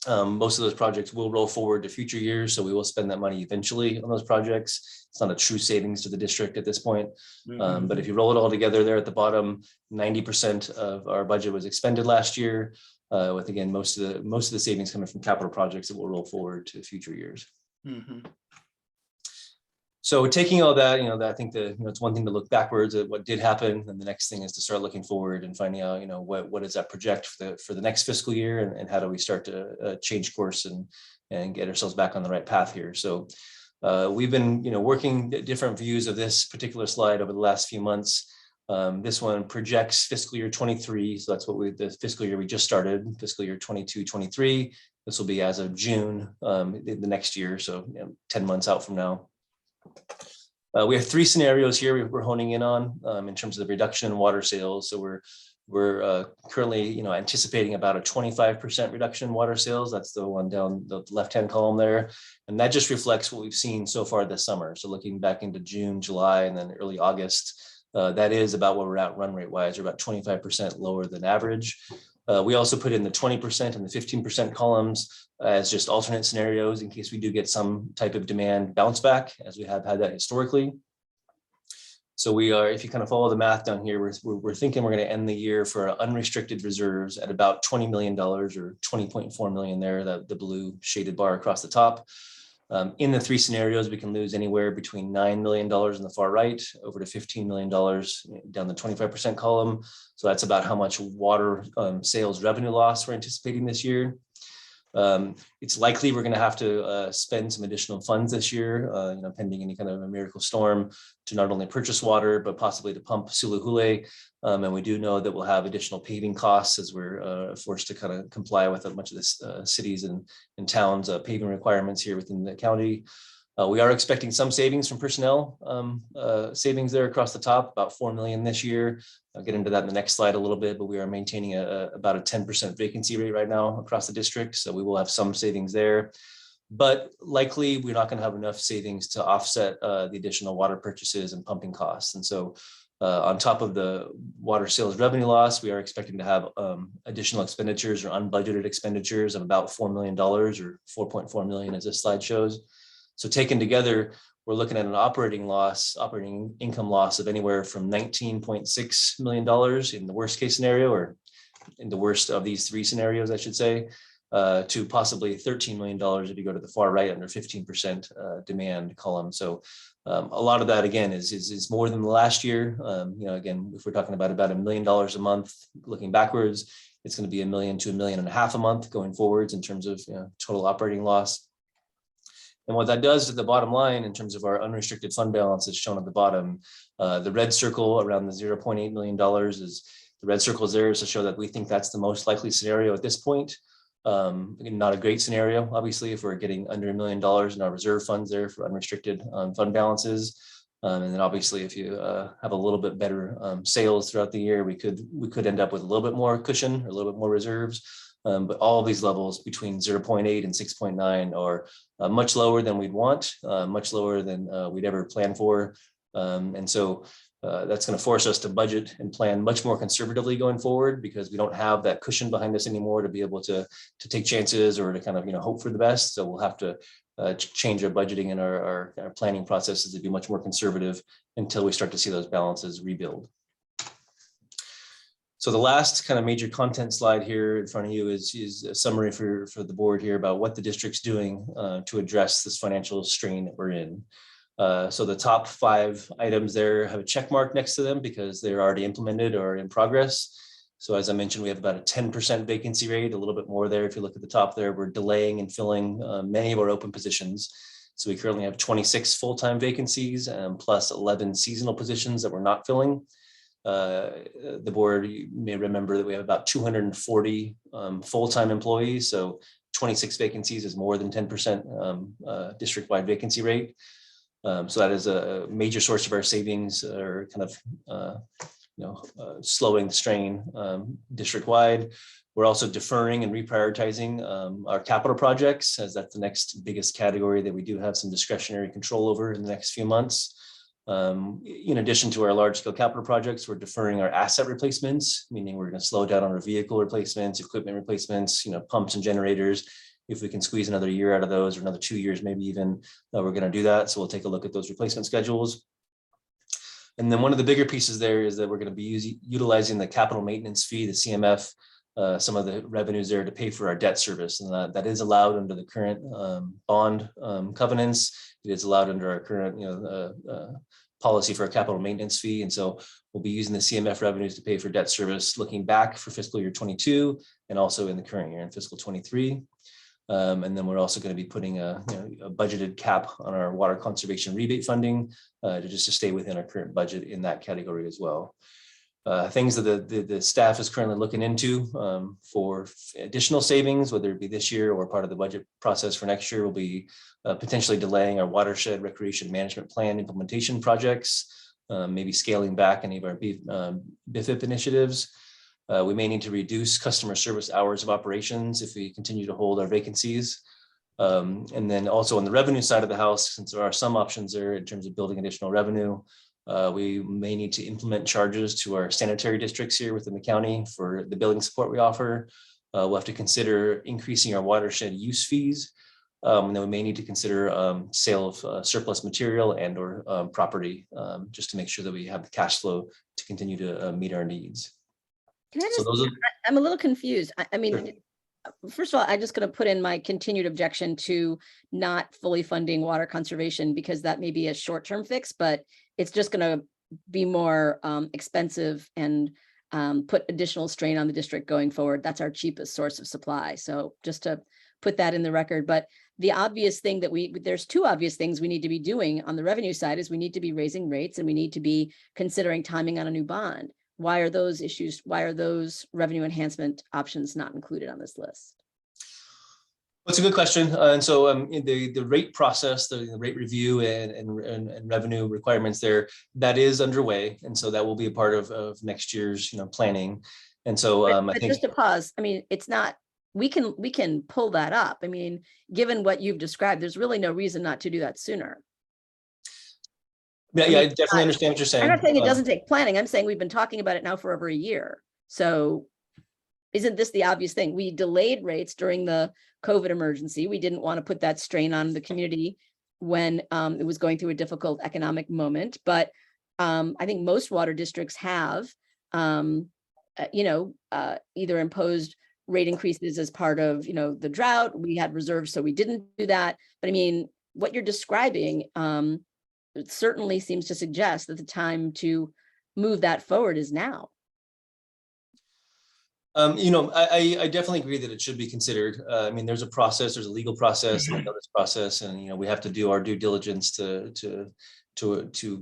Most of those projects will roll forward to future years, so we will spend that money eventually on those projects. It's not a true savings to the district at this point. But if you roll it all together there at the bottom, 90% of our budget was expended last year, with again, most of the savings coming from capital projects that will roll forward to future years. So taking all that, I think it's one thing to look backwards at what did happen, and the next thing is to start looking forward and finding out, what does that project for the next fiscal year, and how do we start to change course and get ourselves back on the right path here. So we've been, working different views of this particular slide over the last few months. This one projects fiscal year 23. So that's what the fiscal year we just started, fiscal year 22-23. This will be as of June, the next year. So 10 months out from now. We have 3 scenarios here we're honing in on in terms of the reduction in water sales. So we're currently, anticipating about a 25% reduction in water sales. That's the one down the left-hand column there. And that just reflects what we've seen so far this summer. So looking back into June, July, and then early August, that is about where we're at run rate wise, or about 25% lower than average. We also put in the 20% and the 15% columns as just alternate scenarios in case we do get some type of demand bounce back, as we have had that historically. So we are, if you kind of follow the math down here, we're thinking we're going to end the year for unrestricted reserves at about $20 million, or 20.4 million there, the blue shaded bar across the top. In the 3 scenarios, we can lose anywhere between $9 million in the far right over to $15 million down the 25% column. So that's about how much water sales revenue loss we're anticipating this year. It's likely we're going to have to spend some additional funds this year, pending any kind of a miracle storm, to not only purchase water, but possibly to pump Suluhule. And we do know that we'll have additional paving costs as we're forced to kind of comply with much of the cities and towns paving requirements here within the county. We are expecting some savings from personnel savings there across the top, about 4 million this year. I'll get into that in the next slide a little bit, but we are maintaining about a 10% vacancy rate right now across the district. So we will have some savings there, but likely we're not going to have enough savings to offset the additional water purchases and pumping costs. And so on top of the water sales revenue loss, we are expecting to have additional expenditures or unbudgeted expenditures of about $4 million, or 4.4 million as this slide shows. So taken together, we're looking at an operating income loss of anywhere from $19.6 million in the worst case scenario, or in the worst of these 3 scenarios, I should say, to possibly $13 million if you go to the far right under 15% demand column. So a lot of that, again, is more than the last year. Again, if we're talking about $1 million a month looking backwards, it's going to be $1 million to $1.5 million a month going forwards in terms of total operating loss. And what that does to the bottom line in terms of our unrestricted fund balance is shown at the bottom. The red circle around the $0.8 million is the red circles there is to show that we think that's the most likely scenario at this point. Not a great scenario, obviously, if we're getting under $1 million in our reserve funds there for unrestricted fund balances. And then obviously, if you have a little bit better sales throughout the year, we could end up with a little bit more cushion or a little bit more reserves. But all of these levels between 0.8 and 6.9 are much lower than we'd want, much lower than we'd ever plan for. And so that's going to force us to budget and plan much more conservatively going forward, because we don't have that cushion behind us anymore to be able to take chances or to kind of hope for the best. So we'll have to change our budgeting and our planning processes to be much more conservative until we start to see those balances rebuild. So the last kind of major content slide here in front of you is a summary for the board here about what the district's doing to address this financial strain that we're in. So the top 5 items there have a check mark next to them because they're already implemented or in progress. So as I mentioned, we have about a 10% vacancy rate, a little bit more there. If you look at the top there, we're delaying and filling many of our open positions. So we currently have 26 full-time vacancies plus 11 seasonal positions that we're not filling. The board, you may remember that we have about 240 full-time employees. So 26 vacancies is more than 10% district-wide vacancy rate. So that is a major source of our savings, or kind of slowing the strain district-wide. We're also deferring and reprioritizing our capital projects, as that's the next biggest category that we do have some discretionary control over in the next few months. In addition to our large-scale capital projects, we're deferring our asset replacements, meaning we're going to slow down on our vehicle replacements, equipment replacements, pumps and generators. If we can squeeze another year out of those, or another 2 years, maybe even, we're going to do that. So we'll take a look at those replacement schedules. And then one of the bigger pieces there is that we're going to be utilizing the capital maintenance fee, the CMF, some of the revenues there to pay for our debt service. And that is allowed under the current bond covenants. It is allowed under our current policy for a capital maintenance fee. And so we'll be using the CMF revenues to pay for debt service looking back for fiscal year 22 and also in the current year in fiscal 23. And then we're also going to be putting a budgeted cap on our water conservation rebate funding to stay within our current budget in that category as well. Things that the staff is currently looking into for additional savings, whether it be this year or part of the budget process for next year, will be potentially delaying our watershed recreation management plan implementation projects, maybe scaling back any of our BIFIP initiatives. We may need to reduce customer service hours of operations if we continue to hold our vacancies. And then also on the revenue side of the house, since there are some options there in terms of building additional revenue, we may need to implement charges to our sanitary districts here within the county for the billing support we offer. We'll have to consider increasing our watershed use fees. And then we may need to consider sale of surplus material and or property just to make sure that we have the cash flow to continue to meet our needs. Can I So just, those are, I'm a little confused. I mean, Sure. first of all, I'm just going to put in my continued objection to not fully funding water conservation, because that may be a short-term fix, but it's just going to be more expensive and put additional strain on the district going forward. That's our cheapest source of supply. So just to put that in the record. But the obvious thing that there's two obvious things we need to be doing on the revenue side is we need to be raising rates and we need to be considering timing on a new bond. Why are those issues, why are those revenue enhancement options not included on this list? That's a good question. And so in the rate process, the rate review and revenue requirements there, that is underway. And so that will be a part of next year's planning. And so I But think just to pause, I mean, it's not, we can pull that up. I mean, given what you've described, there's really no reason not to do that sooner. yeah, I mean, I definitely understand what you're saying. I'm not saying it doesn't take planning. I'm saying we've been talking about it now for over a year. So isn't this the obvious thing? We delayed rates during the COVID emergency. We didn't want to put that strain on the community when it was going through a difficult economic moment. But I think most water districts have, either imposed rate increases as part of, the drought. We had reserves, so we didn't do that. But I mean, what you're describing it certainly seems to suggest that the time to move that forward is now. I definitely agree that it should be considered. I mean, there's a process, there's a legal process and a notice process, and we have to do our due diligence to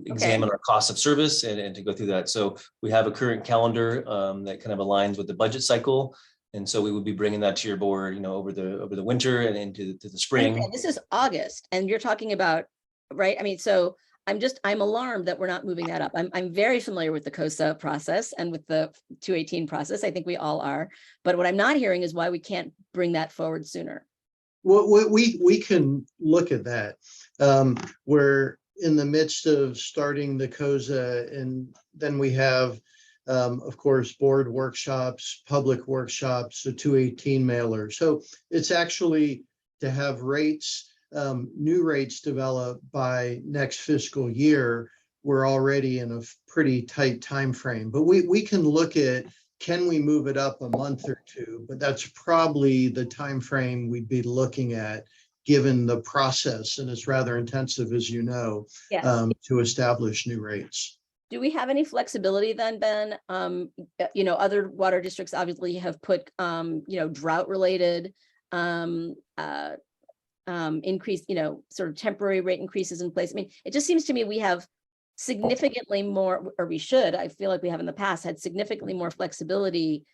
examine our cost of service and to go through that. So we have a current calendar that kind of aligns with the budget cycle, and so we would be bringing that to your board, over the winter and into the spring. And this is August, and you're talking about, right? I mean, so I'm alarmed that we're not moving that up. I'm very familiar with the COSA process and with the 218 process. I think we all are. But what I'm not hearing is why we can't bring that forward sooner. Well, we can look at that. We're in the midst of starting the COSA, and then we have, of course, board workshops, public workshops, a 218 mailer. So it's actually to have rates, new rates developed by next fiscal year. We're already in a pretty tight time frame, but we can look at, can we move it up a month or two? But that's probably the time frame we'd be looking at, given the process, and it's rather intensive, as you know, Yes. To establish new rates. Do we have any flexibility then, Ben? Other water districts obviously have put, drought related increase, sort of temporary rate increases in place. I mean, it just seems to me we have significantly more, or we should, I feel like we have in the past had significantly more flexibility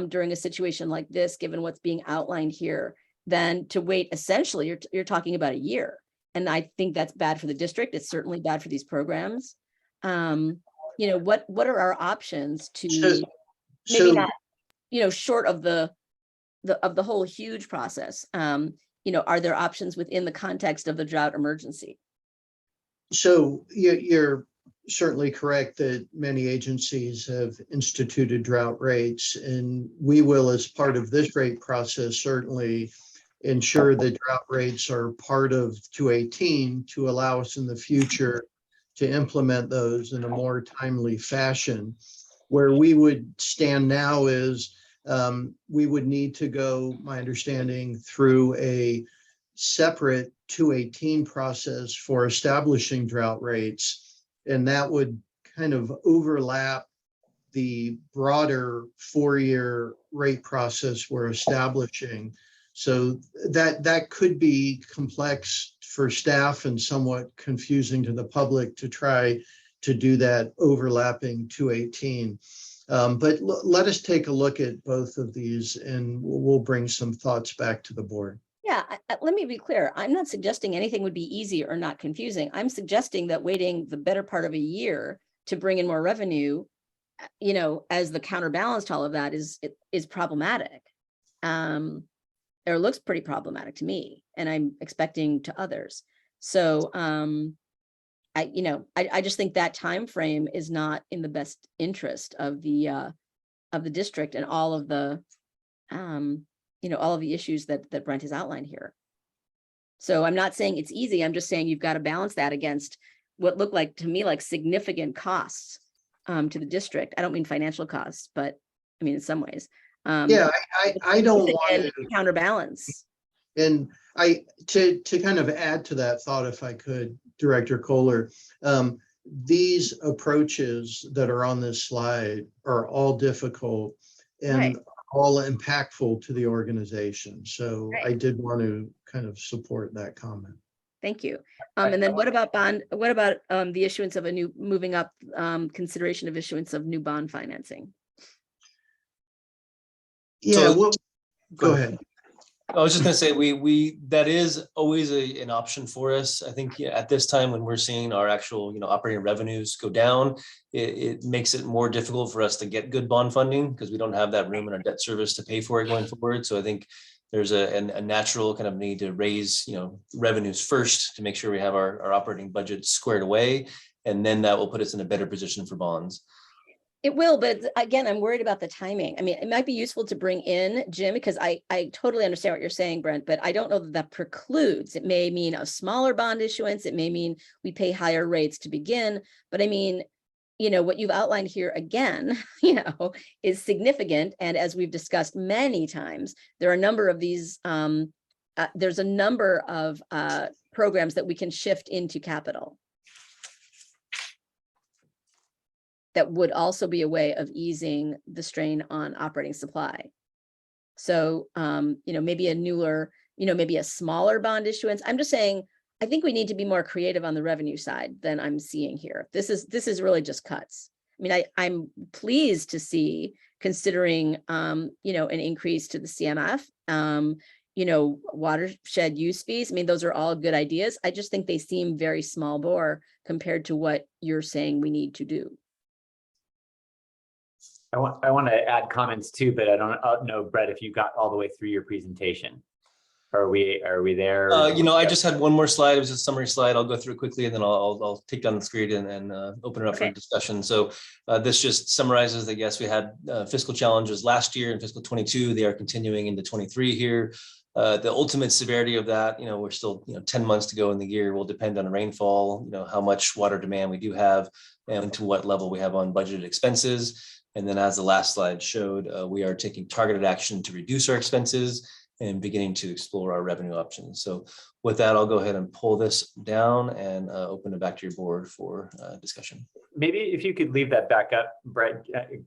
during a situation like this, given what's being outlined here, than to wait. Essentially, you're talking about a year. And I think that's bad for the district. It's certainly bad for these programs. What are our options to maybe not, short of the whole huge process? Are there options within the context of the drought emergency? So you're certainly correct that many agencies have instituted drought rates, and we will, as part of this rate process, certainly ensure that drought rates are part of 218 to allow us in the future to implement those in a more timely fashion. Where we would stand now is we would need to go, my understanding, through a separate 218 process for establishing drought rates, and that would kind of overlap the broader 4-year rate process we're establishing. So that could be complex for staff and somewhat confusing to the public to try to do that overlapping 218. But let us take a look at both of these and we'll bring some thoughts back to the board. Yeah, let me be clear. I'm not suggesting anything would be easy or not confusing. I'm suggesting that waiting the better part of a year to bring in more revenue, you know, as the counterbalance to all of that is problematic. Or looks pretty problematic to me, and I'm expecting to others. So I just think that time frame is not in the best interest of the district and all of the all of the issues that Brent has outlined here. So I'm not saying it's easy. I'm just saying you've got to balance that against what looked like to me like significant costs to the district. I don't mean financial costs, but I mean in some ways. Yeah, I don't want to counterbalance. And to kind of add to that thought, if I could, Director Kohler, these approaches that are on this slide are all difficult and Right. all impactful to the organization. So Right. I did want to kind of support that comment. Thank you. And then what about the issuance of a new, moving up consideration of issuance of new bond financing? Yeah, So- go ahead. I was just gonna say, we that is always an option for us. I think at this time when we're seeing our actual, operating revenues go down, it makes it more difficult for us to get good bond funding because we don't have that room in our debt service to pay for it going forward. So I think there's a natural kind of need to raise, revenues first to make sure we have our operating budget squared away. And then that will put us in a better position for bonds. It will, but again, I'm worried about the timing. I mean, it might be useful to bring in Jim because I totally understand what you're saying, Brent, but I don't know that precludes. It may mean a smaller bond issuance. It may mean we pay higher rates to begin. But I mean, what you've outlined here again, is significant. And as we've discussed many times, there are a number of these, there's a number of programs that we can shift into capital. That would also be a way of easing the strain on operating supply. So, maybe a newer, maybe a smaller bond issuance. I'm just saying, I think we need to be more creative on the revenue side than I'm seeing here. This is really just cuts. I mean, I'm pleased to see, considering, an increase to the CMF, watershed use fees. I mean, those are all good ideas. I just think they seem very small bore compared to what you're saying we need to do. I want to add comments too, but I don't know, Brett, if you got all the way through your presentation. Are we there? I just had one more slide. It was a summary slide. I'll go through it quickly and then I'll take down the screen and open it up for discussion. So this just summarizes that, yes, we had fiscal challenges last year in fiscal 22. They are continuing into 23 here. The ultimate severity of that, we're still, 10 months to go in the year will depend on the rainfall, how much water demand we do have and to what level we have on budgeted expenses. And then as the last slide showed, we are taking targeted action to reduce our expenses and beginning to explore our revenue options. So with that, I'll go ahead and pull this down and open it back to your board for discussion. Maybe if you could leave that back up, Brett,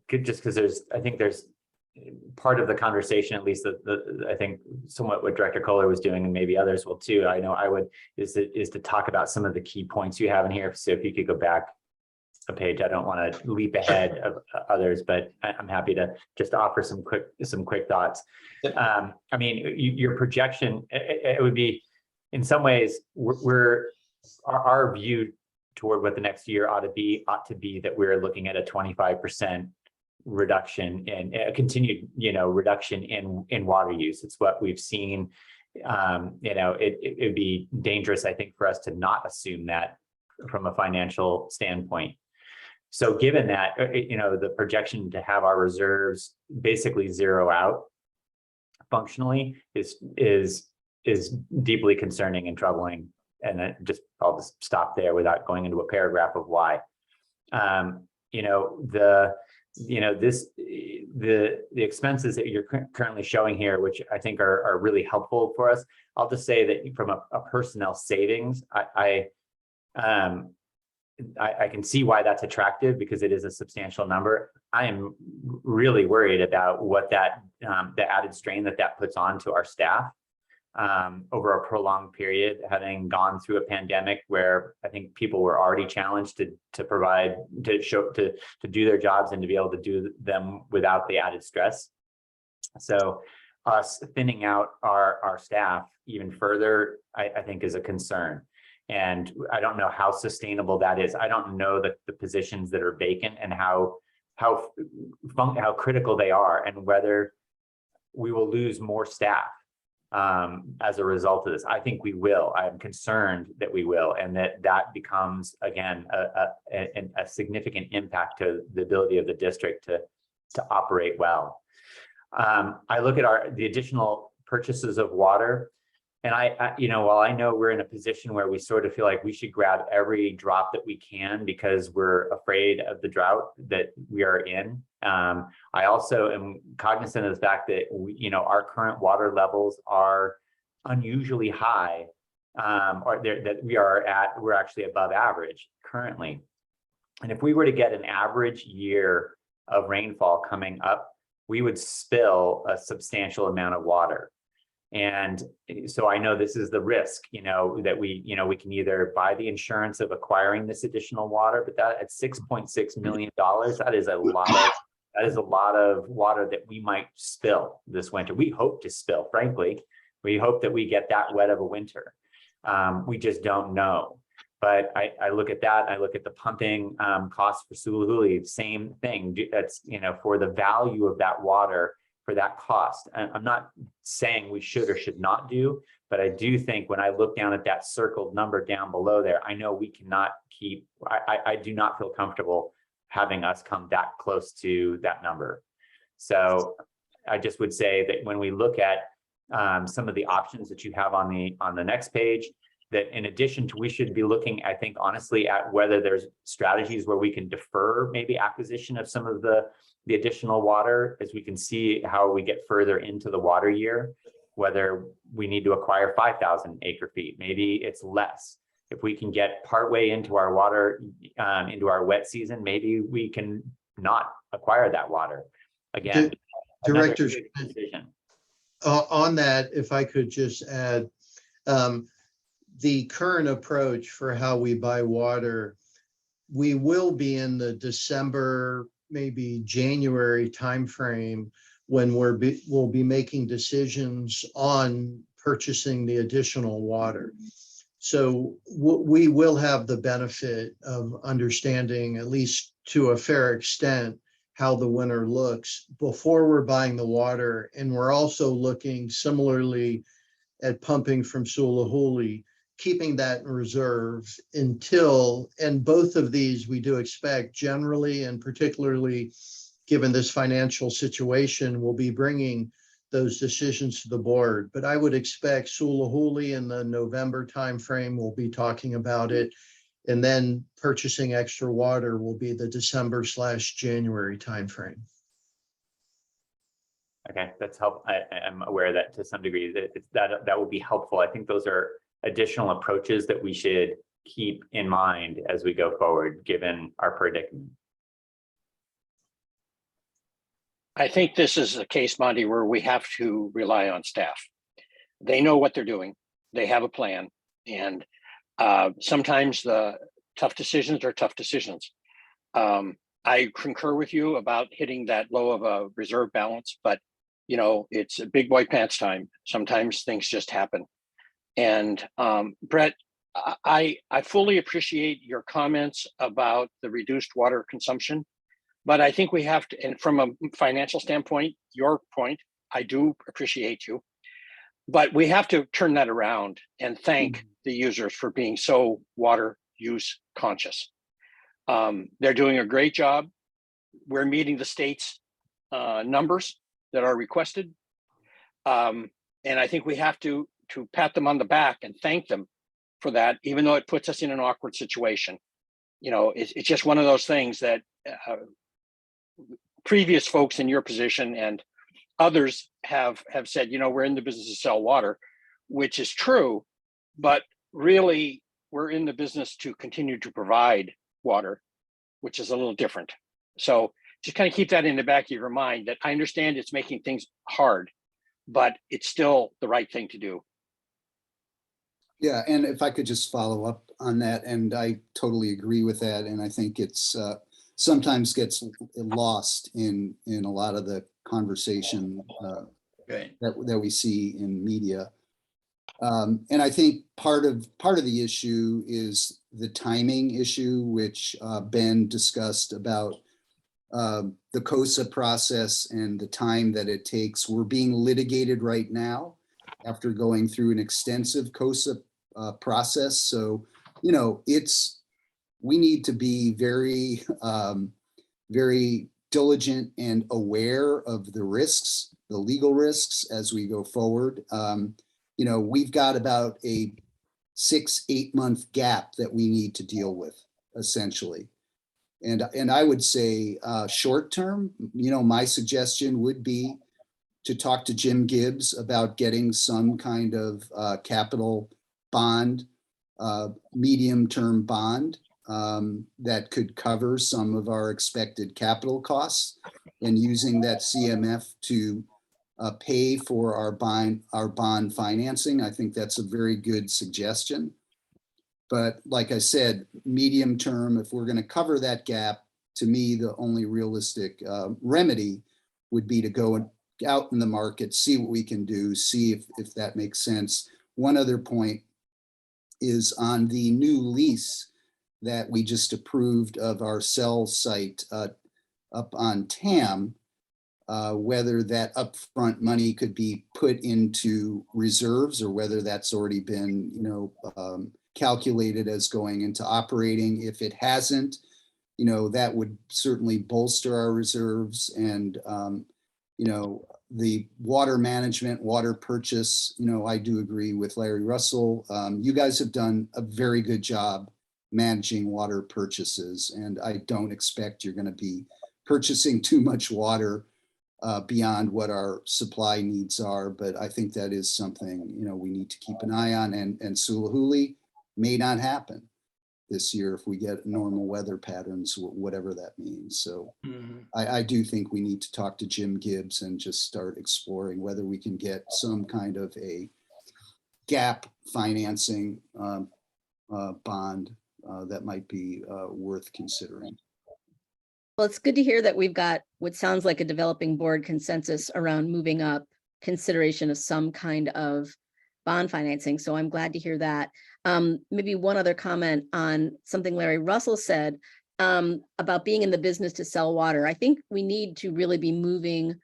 just because I think there's part of the conversation, at least I think somewhat what Director Kohler was doing, and maybe others will too. I know I would, is to talk about some of the key points you have in here. So if you could go back a page, I don't want to leap ahead of others, but I'm happy to just offer some quick thoughts. I mean, your projection, it would be, in some ways, our view toward what the next year ought to be that we're looking at a 25% reduction and a continued, reduction in water use. It's what we've seen. It would be dangerous, I think, for us to not assume that from a financial standpoint. So given that, the projection to have our reserves basically zero out functionally is deeply concerning and troubling. And I'll just stop there without going into a paragraph of why. The expenses that you're currently showing here, which I think are really helpful for us. I'll just say that from a personnel savings, I can see why that's attractive because it is a substantial number. I am really worried about what that the added strain that puts on to our staff over a prolonged period, having gone through a pandemic where I think people were already challenged to provide, to do their jobs and to be able to do them without the added stress. So us thinning out our staff even further, I think is a concern. And I don't know how sustainable that is. I don't know that the positions that are vacant and how critical they are, and whether we will lose more staff as a result of this. I think we will. I'm concerned that we will, and that becomes again a significant impact to the ability of the district to operate well. I look at the additional purchases of water. And I, while I know we're in a position where we sort of feel like we should grab every drop that we can because we're afraid of the drought that we are in, I also am cognizant of the fact that our current water levels are unusually high, or that we're actually above average currently. And if we were to get an average year of rainfall coming up, we would spill a substantial amount of water. And so I know this is the risk, that we can either buy the insurance of acquiring this additional water, but that at $6.6 million, that is a lot of water that we might spill this winter. We hope to spill, frankly. We hope that we get that wet of a winter. We just don't know. But I look at that, I look at the pumping costs for Sulahuli, same thing. That's, for the value of that water, for that cost. And I'm not saying we should or should not do, but I do think when I look down at that circled number down below there, I know we cannot keep, I do not feel comfortable having us come that close to that number. So I just would say that when we look at some of the options that you have on the next page, that in addition to, we should be looking, I think, honestly, at whether there's strategies where we can defer maybe acquisition of some of the additional water, as we can see how we get further into the water year, whether we need to acquire 5,000 acre feet, maybe it's less. If we can get partway into our water, into our wet season, maybe we can not acquire that water. Again, Director, decision. On that, if I could just add, the current approach for how we buy water, we will be in the December, maybe January timeframe when we'll be making decisions on purchasing the additional water. So we will have the benefit of understanding, at least to a fair extent, how the winter looks before we're buying the water. And we're also looking similarly at pumping from Sulahuli, keeping that in reserve until, and both of these we do expect generally, and particularly given this financial situation, we'll be bringing those decisions to the board. But I would expect Sulahuli in the November timeframe, we'll be talking about it. And then purchasing extra water will be the December/January timeframe. Okay, that's helpful. I'm aware of that to some degree, that will be helpful. I think those are additional approaches that we should keep in mind as we go forward, given our predicament. I think this is a case, Monty, where we have to rely on staff. They know what they're doing. They have a plan. And sometimes the tough decisions are tough decisions. I concur with you about hitting that low of a reserve balance, but it's a big boy pants time. Sometimes things just happen. And Brett, I fully appreciate your comments about the reduced water consumption, but I think we have to, and from a financial standpoint, your point, I do appreciate you, but we have to turn that around and thank the users for being so water use conscious. They're doing a great job. We're meeting the state's numbers that are requested. And I think we have to pat them on the back and thank them for that, even though it puts us in an awkward situation. It's just one of those things that previous folks in your position and others have said, we're in the business to sell water, which is true, but really we're in the business to continue to provide water, which is a little different. So just kind of keep that in the back of your mind, that I understand it's making things hard, but it's still the right thing to do. Yeah, and if I could just follow up on that, and I totally agree with that, and I think it's sometimes gets lost in a lot of the conversation Right. that we see in media. And I think part of the issue is the timing issue, which Ben discussed about the COSA process and the time that it takes. We're being litigated right now after going through an extensive COSA process. So, you know, we need to be very, very diligent and aware of the risks, the legal risks as we go forward. You know, we've got about a 6-8 month gap that we need to deal with, essentially. And I would say short term, you know, my suggestion would be to talk to Jim Gibbs about getting some kind of capital bond, medium term bond that could cover some of our expected capital costs, and using that CMF to pay for our bond financing. I think that's a very good suggestion. But like I said, medium term, if we're going to cover that gap, to me, the only realistic remedy would be to go out in the market, see what we can do, see if that makes sense. One other point is on the new lease that we just approved of our cell site up on TAM, whether that upfront money could be put into reserves or whether that's already been, you know, calculated as going into operating. If it hasn't, you know, that would certainly bolster our reserves. And, you know, the water management, water purchase, you know, I do agree with Larry Russell. You guys have done a very good job managing water purchases, and I don't expect you're going to be purchasing too much water beyond what our supply needs are. But I think that is something, you know, we need to keep an eye on, and Sulahuli may not happen this year if we get normal weather patterns, whatever that means. So I do think we need to talk to Jim Gibbs and just start exploring whether we can get some kind of a gap financing bond that might be worth considering. Well, it's good to hear that we've got what sounds like a developing board consensus around moving up consideration of some kind of bond financing. So I'm glad to hear that. Maybe one other comment on something Larry Russell said about being in the business to sell water. I think we need to really be moving,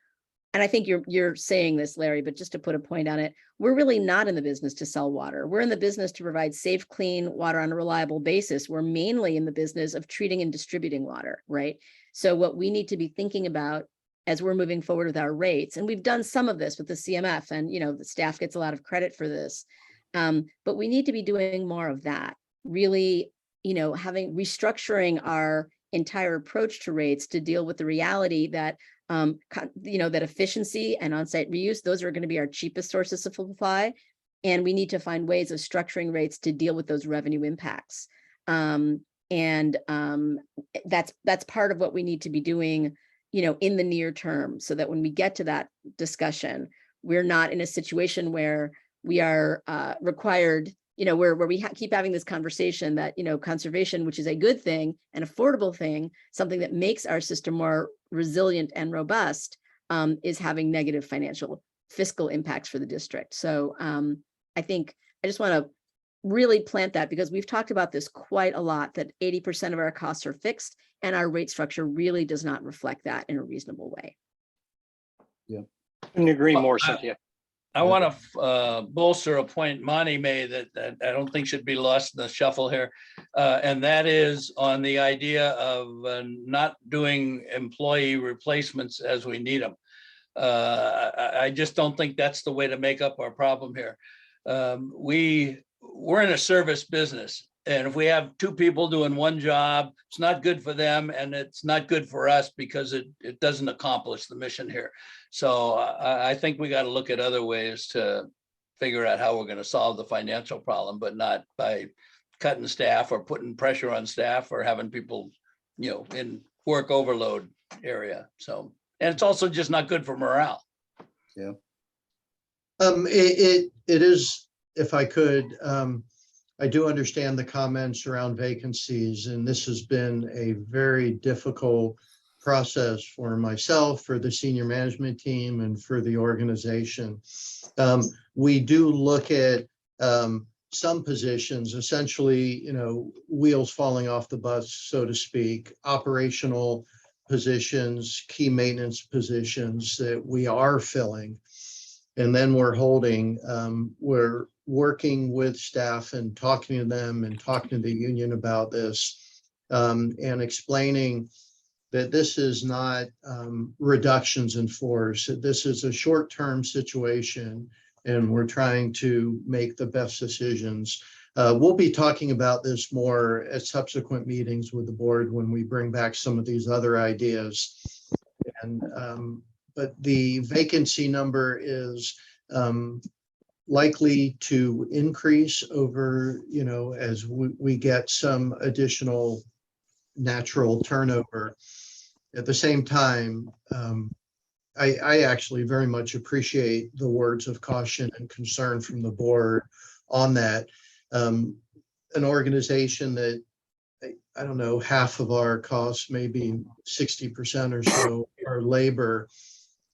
and I think you're saying this, Larry, but just to put a point on it, we're really not in the business to sell water. We're in the business to provide safe, clean water on a reliable basis. We're mainly in the business of treating and distributing water, right? So what we need to be thinking about as we're moving forward with our rates, and we've done some of this with the CMF, and, you know, the staff gets a lot of credit for this, but we need to be doing more of that, really, you know, restructuring our entire approach to rates to deal with the reality that, you know, that efficiency and on-site reuse, those are going to be our cheapest sources of supply. And we need to find ways of structuring rates to deal with those revenue impacts. That's part of what we need to be doing, you know, in the near term, so that when we get to that discussion, we're not in a situation where we are required, you know, where we keep having this conversation that, you know, conservation, which is a good thing, an affordable thing, something that makes our system more resilient and robust, is having negative fiscal impacts for the district. So I think I just want to really plant that, because we've talked about this quite a lot, that 80% of our costs are fixed and our rate structure really does not reflect that in a reasonable way. Yeah. Couldn't agree more, Cynthia. I want to bolster a point Monty made that I don't think should be lost in the shuffle here. And that is on the idea of not doing employee replacements as we need them. I just don't think that's the way to make up our problem here. We're in a service business. And if we have two people doing one job, it's not good for them and it's not good for us, because it doesn't accomplish the mission here. So I think we got to look at other ways to figure out how we're going to solve the financial problem, but not by cutting staff or putting pressure on staff or having people, in work overload area. So, and it's also just not good for morale. Yeah. It is, if I could, I do understand the comments around vacancies, and this has been a very difficult process for myself, for the senior management team, and for the organization. We do look at some positions, essentially, wheels falling off the bus, so to speak, operational positions, key maintenance positions that we are filling. And then we're working with staff and talking to them and talking to the union about this, and explaining that this is not reductions in force. This is a short-term situation, and we're trying to make the best decisions. We'll be talking about this more at subsequent meetings with the board when we bring back some of these other ideas. And but the vacancy number is likely to increase over, as we get some additional natural turnover. At the same time, I actually very much appreciate the words of caution and concern from the board on that. An organization that, I don't know, half of our costs, maybe 60% or so, are labor.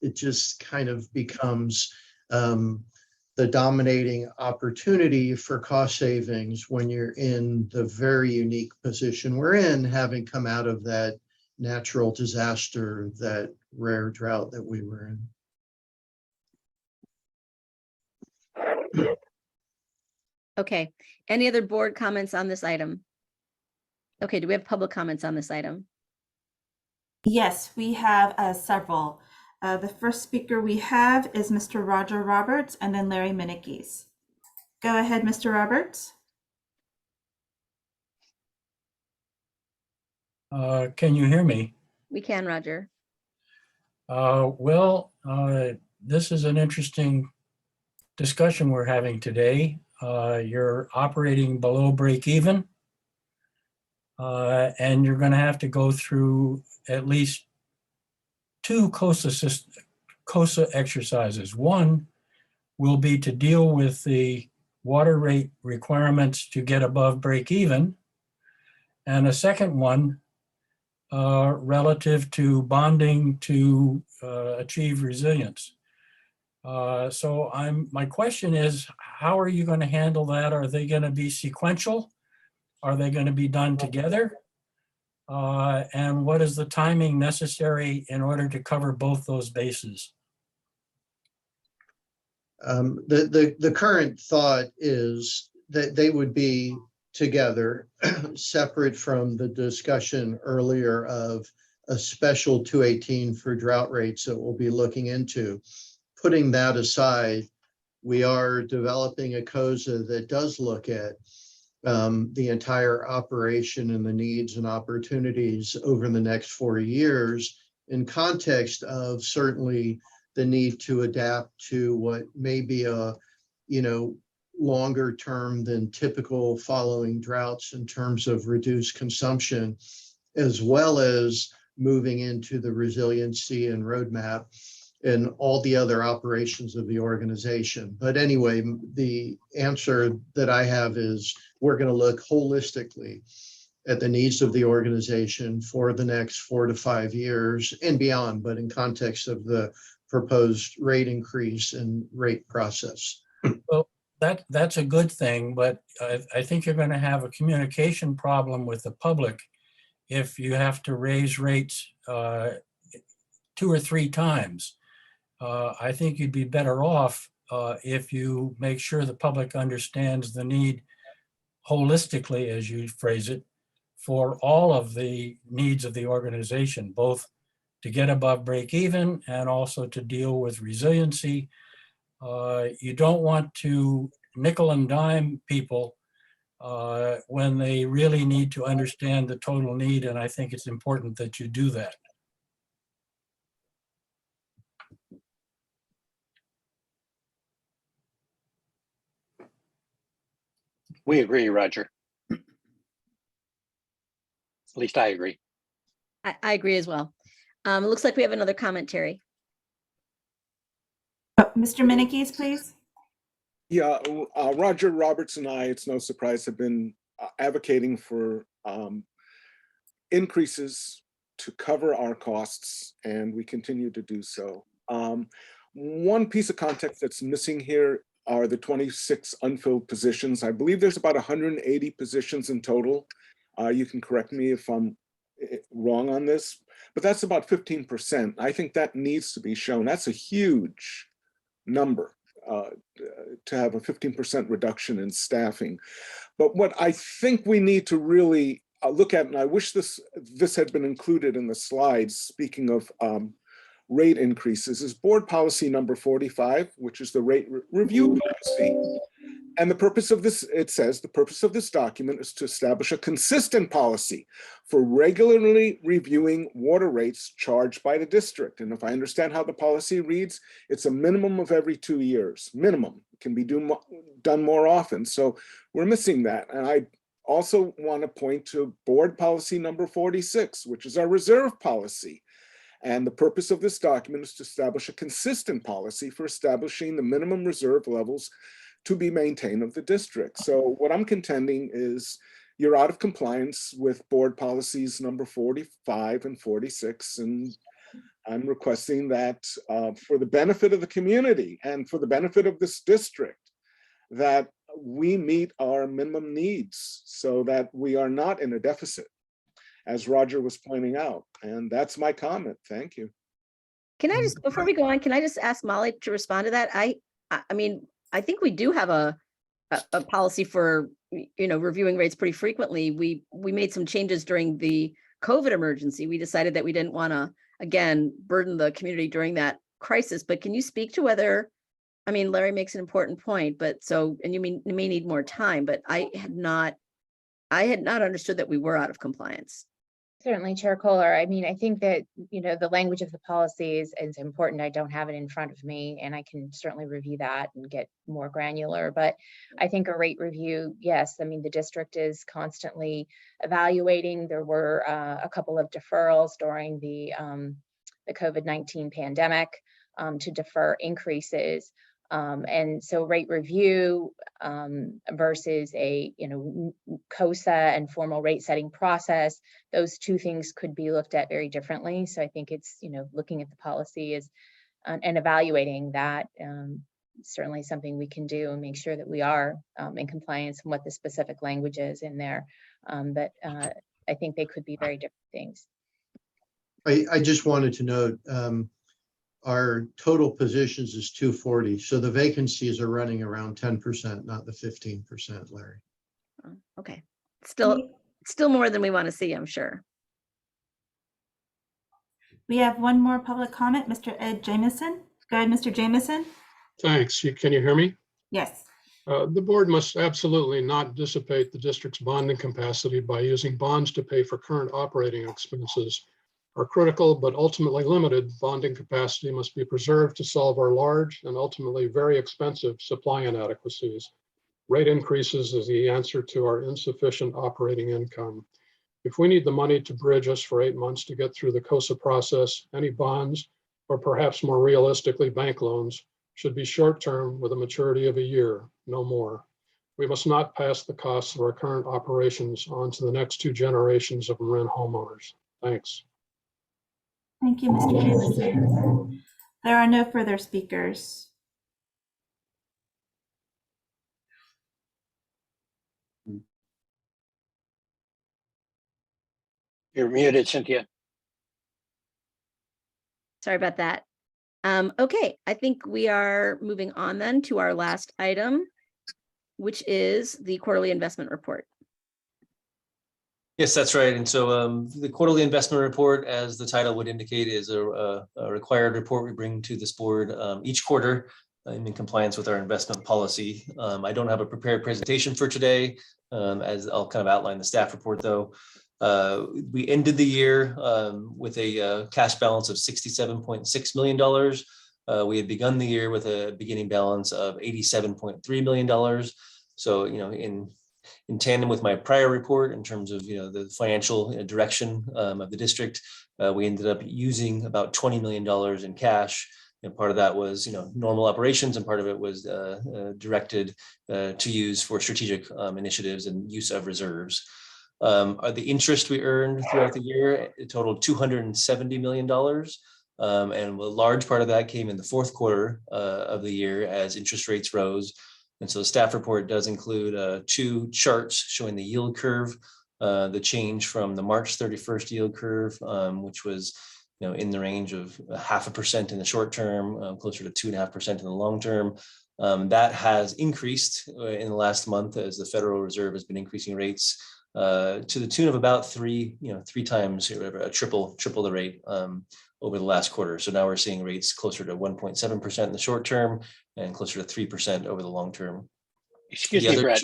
It just kind of becomes the dominating opportunity for cost savings when you're in the very unique position we're in, having come out of that natural disaster, that rare drought that we were in. Okay, any other board comments on this item? Okay, do we have public comments on this item? Yes, we have several. The first speaker we have is Mr. Roger Roberts, and then Larry Minikis. Go ahead, Mr. Roberts. Can you hear me? We can, Roger. This is an interesting discussion we're having today. You're operating below break even, and you're going to have to go through at least two COSA exercises. One will be to deal with the water rate requirements to get above break even, and a second one relative to bonding to achieve resilience. My question is, how are you going to handle that? Are they going to be sequential? Are they going to be done together? And what is the timing necessary in order to cover both those bases? The current thought is that they would be together, separate from the discussion earlier of a special 218 for drought rates that we'll be looking into. Putting that aside, we are developing a COSA that does look at the entire operation and the needs and opportunities over the next 4 years, in context of certainly the need to adapt to what may be a longer term than typical following droughts in terms of reduced consumption, as well as moving into the resiliency and roadmap and all the other operations of the organization. But anyway, the answer that I have is we're going to look holistically at the needs of the organization for the next 4 to 5 years and beyond, but in context of the proposed rate increase and rate process. Well, that's a good thing, but I think you're going to have a communication problem with the public if you have to raise rates 2 or 3 times. I think you'd be better off if you make sure the public understands the need holistically, as you phrase it, for all of the needs of the organization, both to get above break even and also to deal with resiliency. You don't want to nickel and dime people when they really need to understand the total need, and I think it's important that you do that. We agree, Roger. At least I agree. I agree as well. It looks like we have another comment, Terry. Mr. Minikes, please. Yeah, Roger Roberts and I, it's no surprise, have been advocating for increases to cover our costs, and we continue to do so. One piece of context that's missing here are the 26 unfilled positions. I believe there's about 180 positions in total. You can correct me if I'm wrong on this, but that's about 15%. I think that needs to be shown. That's a huge number to have a 15% reduction in staffing. But what I think we need to really look at, and I wish this had been included in the slides, speaking of rate increases, is board policy number 45, which is the rate review policy. And the purpose of this, it says, the purpose of this document is to establish a consistent policy for regularly reviewing water rates charged by the district. And if I understand how the policy reads, it's a minimum of every 2 years, minimum. It can be done more often. So we're missing that. And I also want to point to board policy number 46, which is our reserve policy. And the purpose of this document is to establish a consistent policy for establishing the minimum reserve levels to be maintained of the district. So what I'm contending is you're out of compliance with board policies number 45 and 46. And I'm requesting that for the benefit of the community and for the benefit of this district, that we meet our minimum needs so that we are not in a deficit, as Roger was pointing out. And that's my comment. Thank you. Can I just, before we go on, can I just ask Molly to respond to that? I mean, I think we do have a policy for, reviewing rates pretty frequently. We made some changes during the COVID emergency. We decided that we didn't want to, again, burden the community during that crisis. But can you speak to whether, I mean, Larry makes an important point, but so, and you may need more time, but I had not understood that we were out of compliance. Certainly, Chair Kohler. I mean, I think that, the language of the policy is important. I don't have it in front of me, and I can certainly review that and get more granular. But I think a rate review, yes, I mean, the district is constantly evaluating. There were a couple of deferrals during the COVID-19 pandemic to defer increases. And so rate review versus a, COSA and formal rate setting process, those two things could be looked at very differently. So I think it's, looking at the policy is and evaluating that certainly something we can do and make sure that we are in compliance with what the specific language is in there. But I think they could be very different things. I just wanted to note, our total positions is 240. So the vacancies are running around 10%, not the 15%, Larry. Okay. Still more than we want to see, I'm sure. We have one more public comment, Mr. Ed Jamison. Go ahead, Mr. Jamison. Thanks. Can you hear me? Yes. The board must absolutely not dissipate the district's bonding capacity by using bonds to pay for current operating expenses. Our critical but ultimately limited bonding capacity must be preserved to solve our large and ultimately very expensive supply inadequacies. Rate increases is the answer to our insufficient operating income. If we need the money to bridge us for 8 months to get through the COSA process, any bonds, or perhaps more realistically, bank loans, should be short-term with a maturity of a year, no more. We must not pass the costs of our current operations on to the next 2 generations of Marin homeowners. Thanks. Thank you, Mr. Jamison. There are no further speakers. You're muted, Cynthia. Sorry about that. Okay, I think we are moving on then to our last item, which is the quarterly investment report. Yes, that's right. And so the quarterly investment report, as the title would indicate, is a required report we bring to this board each quarter in compliance with our investment policy. I don't have a prepared presentation for today, as I'll kind of outline the staff report though. We ended the year with a cash balance of $67.6 million. We had begun the year with a beginning balance of $87.3 million. So, in in tandem with my prior report in terms of the financial direction of the district. We ended up using about $20 million in cash. And part of that was normal operations, and part of it was directed to use for strategic initiatives and use of reserves. The interest we earned throughout the year, it totaled $270 million. And a large part of that came in the fourth quarter of the year as interest rates rose. And so the staff report does include 2 charts showing the yield curve, the change from the March 31st yield curve, which was in the range of 0.5% in the short term, closer to 2.5% in the long term. That has increased in the last month as the Federal Reserve has been increasing rates to the tune of about three times, or whatever, triple the rate over the last quarter. So now we're seeing rates closer to 1.7% in the short term and closer to 3% over the long term. Excuse me, Brett.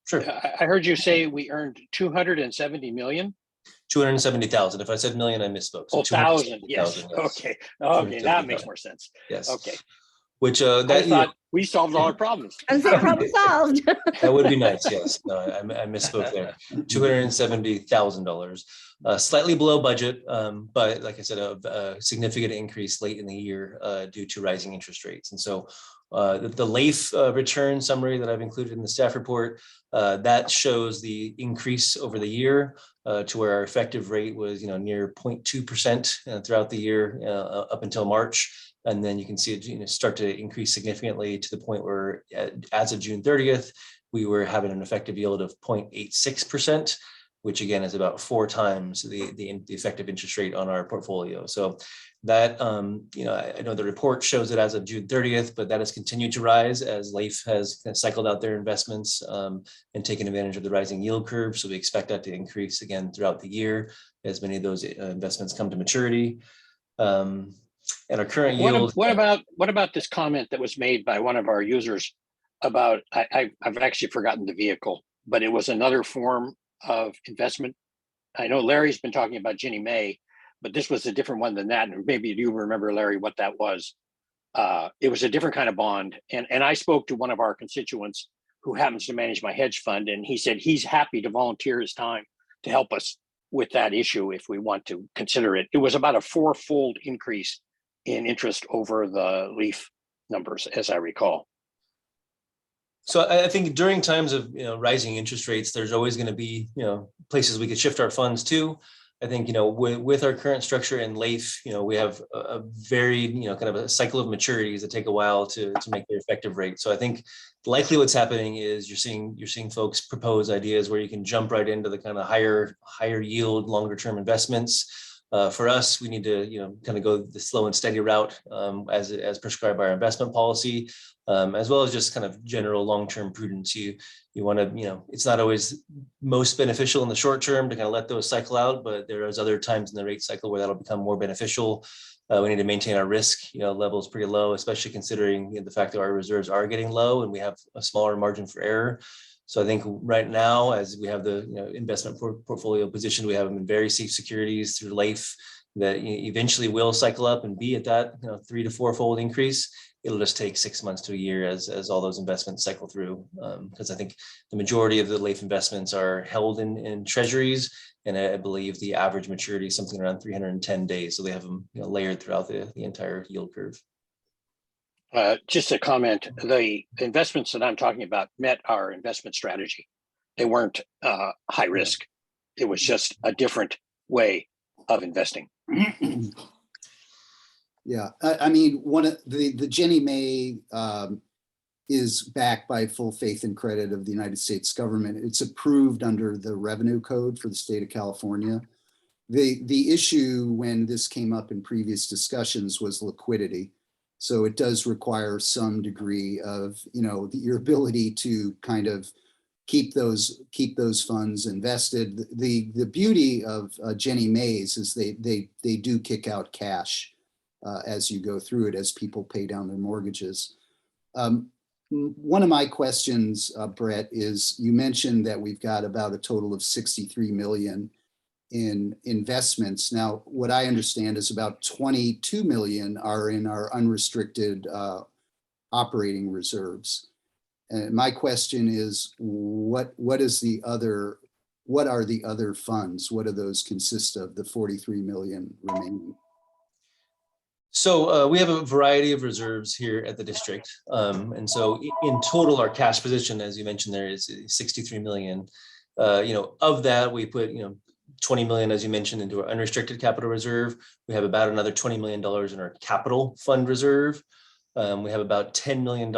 Sure. I heard you say we earned 270 million. 270,000. If I said million, I misspoke. So 1,000. Yes. Okay. Okay. That makes more sense. Yes. Okay. Which I thought we solved all our problems. I was saying problem solved. That would be nice. Yes. No, I misspoke there. $270,000. Slightly below budget, but like I said, a significant increase late in the year due to rising interest rates. And so the LAIF return summary that I've included in the staff report, that shows the increase over the year to where our effective rate was near 0.2% throughout the year up until March. And then you can see it start to increase significantly to the point where as of June 30th, we were having an effective yield of 0.86%, which again is about 4 times the effective interest rate on our portfolio. So that, I know the report shows it as of June 30th, but that has continued to rise as LAIF has cycled out their investments and taken advantage of the rising yield curve. So we expect that to increase again throughout the year as many of those investments come to maturity. And our current yield. What about this comment that was made by one of our users about, I've actually forgotten the vehicle, but it was another form of investment. I know Larry's been talking about Ginnie Mae, but this was a different one than that. And maybe you remember, Larry, what that was. It was a different kind of bond. And I spoke to one of our constituents who happens to manage my hedge fund, and he said he's happy to volunteer his time to help us with that issue if we want to consider it. It was about a 4-fold increase in interest over the LEAF numbers, as I recall. So I think during times of rising interest rates, there's always going to be places we could shift our funds to. I think with our current structure in LAIF, we have a very kind of a cycle of maturities that take a while to make their effective rate. So I think likely what's happening is you're seeing folks propose ideas where you can jump right into the kind of higher yield, longer term investments. For us, we need to kind of go the slow and steady route as prescribed by our investment policy, as well as just kind of general long-term prudence. You want to, it's not always most beneficial in the short term to kind of let those cycle out, but there is other times in the rate cycle where that'll become more beneficial. We need to maintain our risk levels pretty low, especially considering the fact that our reserves are getting low and we have a smaller margin for error. So I think right now, as we have the investment portfolio positioned, we have them in very safe securities through LAIF that eventually will cycle up and be at that 3 to 4-fold increase. It'll just take 6 months to a year as all those investments cycle through, because I think the majority of the LAIF investments are held in treasuries, and I believe the average maturity is something around 310 days. So they have them layered throughout the entire yield curve. Just a comment, the investments that I'm talking about met our investment strategy. They weren't high risk. It was just a different way of investing. Yeah, I mean, one of the Ginnie Mae is backed by full faith and credit of the United States government. It's approved under the revenue code for the state of California. The issue when this came up in previous discussions was liquidity. So it does require some degree of, your ability to kind of keep those funds invested. The beauty of Ginnie Mae's is they do kick out cash as you go through it, as people pay down their mortgages. One of my questions, Brett, is you mentioned that we've got about a total of 63 million in investments. Now, what I understand is about 22 million are in our unrestricted operating reserves. And my question is, what are the other funds? What do those consist of, the 43 million remaining? So we have a variety of reserves here at the district. And so in total, our cash position, as you mentioned, there is 63 million. Of that, we put, 20 million, as you mentioned, into our unrestricted capital reserve. We have about another $20 million in our capital fund reserve. We have about $10 million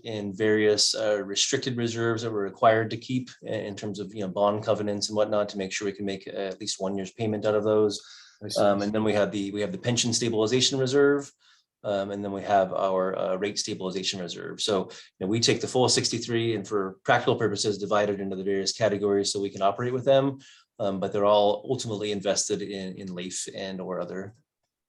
in various restricted reserves that we're required to keep in terms of bond covenants and whatnot to make sure we can make at least 1 year's payment out of those. And then we have the pension stabilization reserve, and then we have our rate stabilization reserve. So we take the full 63 and for practical purposes divide it into the various categories so we can operate with them. But they're all ultimately invested in LAIF and or other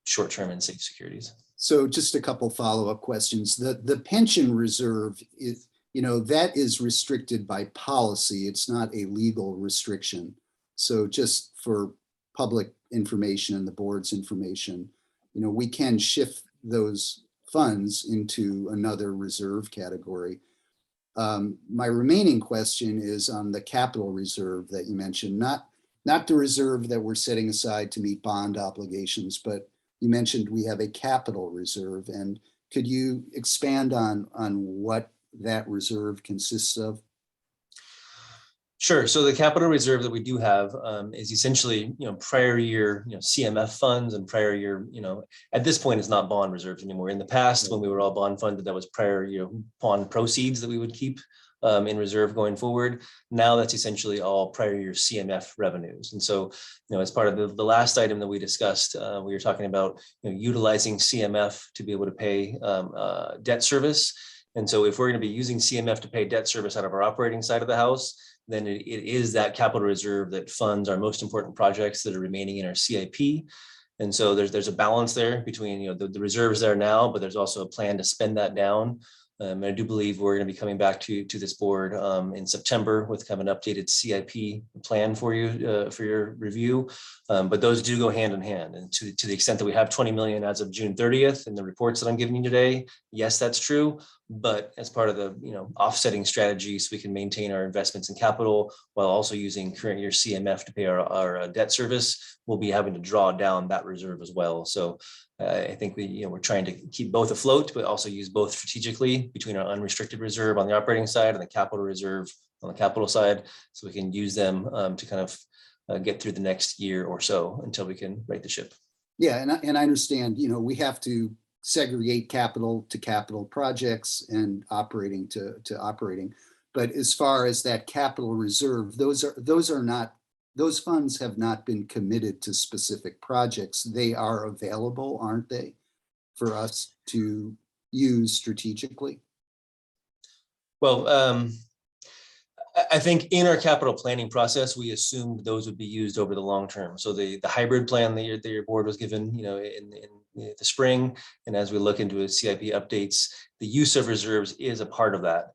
short-term and safe securities. So just a couple follow-up questions. The pension reserve is, that is restricted by policy. It's not a legal restriction. So just for public information and the board's information, we can shift those funds into another reserve category. My remaining question is on the capital reserve that you mentioned, not the reserve that we're setting aside to meet bond obligations, but you mentioned we have a capital reserve, and could you expand on what that reserve consists of? Sure. So the capital reserve that we do have is essentially, prior year, CMF funds and prior year, at this point, it's not bond reserves anymore. In the past, when we were all bond funded, that was prior, bond proceeds that we would keep in reserve going forward. Now that's essentially all prior year CMF revenues. And so, as part of the last item that we discussed, we were talking about utilizing CMF to be able to pay debt service. And so if we're going to be using CMF to pay debt service out of our operating side of the house, then it is that capital reserve that funds our most important projects that are remaining in our CIP. And so there's a balance there between the reserves there now, but there's also a plan to spend that down. And I do believe we're going to be coming back to this board in September with kind of an updated CIP plan for you for your review. But those do go hand in hand. And to the extent that we have 20 million as of June 30th in the reports that I'm giving you today, yes, that's true. But as part of the offsetting strategy, so we can maintain our investments in capital while also using current year CMF to pay our debt service, we'll be having to draw down that reserve as well. So I think we're trying to keep both afloat, but also use both strategically between our unrestricted reserve on the operating side and the capital reserve on the capital side, so we can use them to kind of get through the next year or so until we can right the ship. Yeah, and I understand, we have to segregate capital to capital projects and operating to operating. But as far as that capital reserve, those funds have not been committed to specific projects. They are available, aren't they, for us to use strategically? Well, I think in our capital planning process, we assumed those would be used over the long term. So the hybrid plan that your board was given, in the spring, and as we look into CIP updates, the use of reserves is a part of that.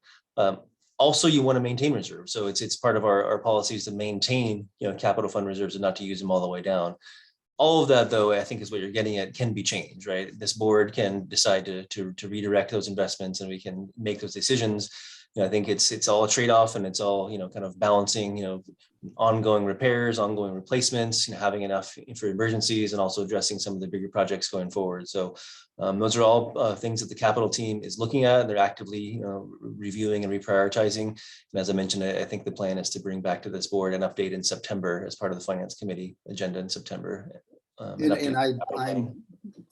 Also, you want to maintain reserves. So it's part of our policies to maintain, capital fund reserves and not to use them all the way down. All of that, though, I think is what you're getting at, can be changed, right? This board can decide to redirect those investments, and we can make those decisions. I think it's all a trade-off, and it's all, kind of balancing, ongoing repairs, ongoing replacements, having enough for emergencies, and also addressing some of the bigger projects going forward. So those are all things that the capital team is looking at. They're actively reviewing and reprioritizing. And as I mentioned, I think the plan is to bring back to this board an update in September as part of the Finance Committee agenda in September.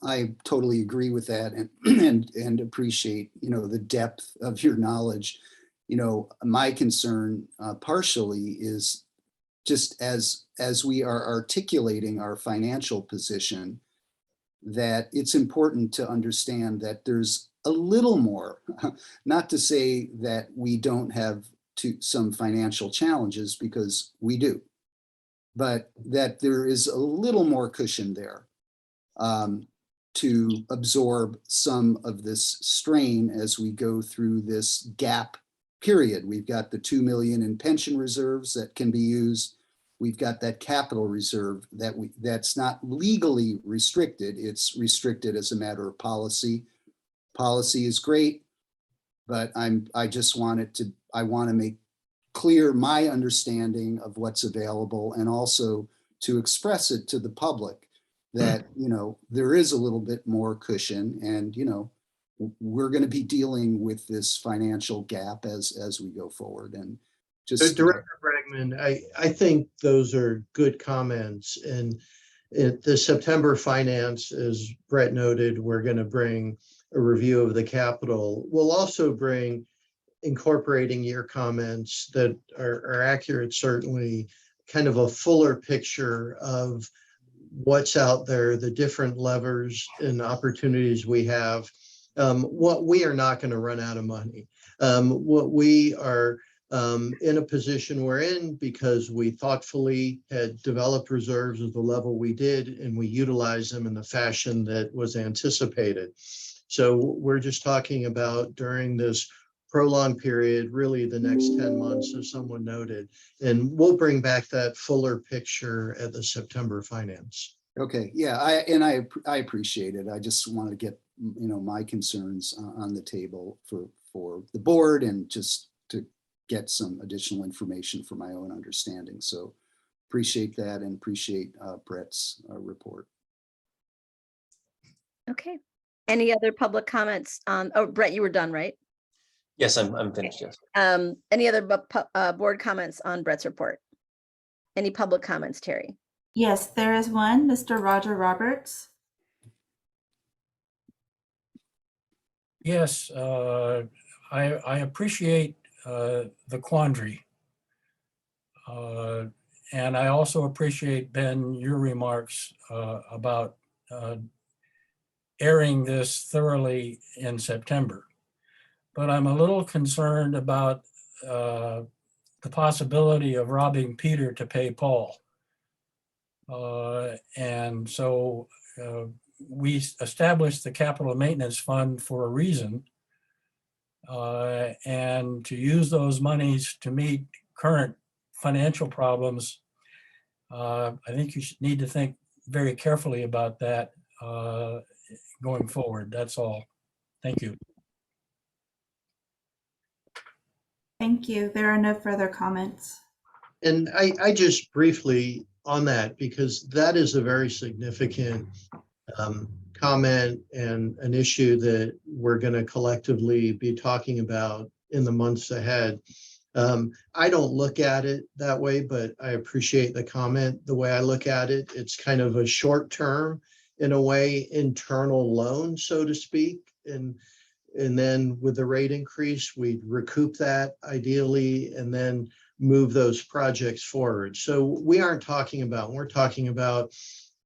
I totally agree with that, and appreciate the depth of your knowledge. My concern partially is just as we are articulating our financial position, that it's important to understand that there's a little more, not to say that we don't have some financial challenges, because we do, but that there is a little more cushion there to absorb some of this strain as we go through this gap period. We've got the 2 million in pension reserves that can be used. We've got that capital reserve that's not legally restricted. It's restricted as a matter of policy. Policy is great. but I just wanted to, I want to make clear my understanding of what's available and also to express it to the public that, you know, there is a little bit more cushion and, you know, we're going to be dealing with this financial gap as we go forward. And So just Director Bregman, I think those are good comments. And the September finance, as Brett noted, we're going to bring a review of the capital. We'll also bring incorporating your comments that are accurate, certainly, kind of a fuller picture of what's out there, the different levers and opportunities we have. What we are not going to run out of money. What we are in a position we're in because we thoughtfully had developed reserves at the level we did, and we utilized them in the fashion that was anticipated. So we're just talking about during this prolonged period, really the next 10 months, as someone noted, and we'll bring back that fuller picture at the September finance. Okay, yeah, I appreciate it. I just want to get, you know, my concerns on the table for the board and just to get some additional information for my own understanding. So appreciate that and appreciate Brett's report. Okay. Any other public comments on, oh, Brett, you were done, right? Yes, I'm finished, yes. Any other board comments on Brett's report? Any public comments, Terry? Yes, there is one, Mr. Roger Roberts. Yes, I appreciate the quandary. And I also appreciate, Ben, your remarks about airing this thoroughly in September. But I'm a little concerned about the possibility of robbing Peter to pay Paul. And so we established the capital maintenance fund for a reason, and to use those monies to meet current financial problems. I think you should need to think very carefully about that going forward. That's all. Thank you. Thank you. There are no further comments. And I just briefly on that, because that is a very significant comment and an issue that we're going to collectively be talking about in the months ahead. I don't look at it that way, but I appreciate the comment. The way I look at it, it's kind of a short term, in a way, internal loan, so to speak. And then with the rate increase, we'd recoup that ideally and then move those projects forward. So we aren't talking about, we're talking about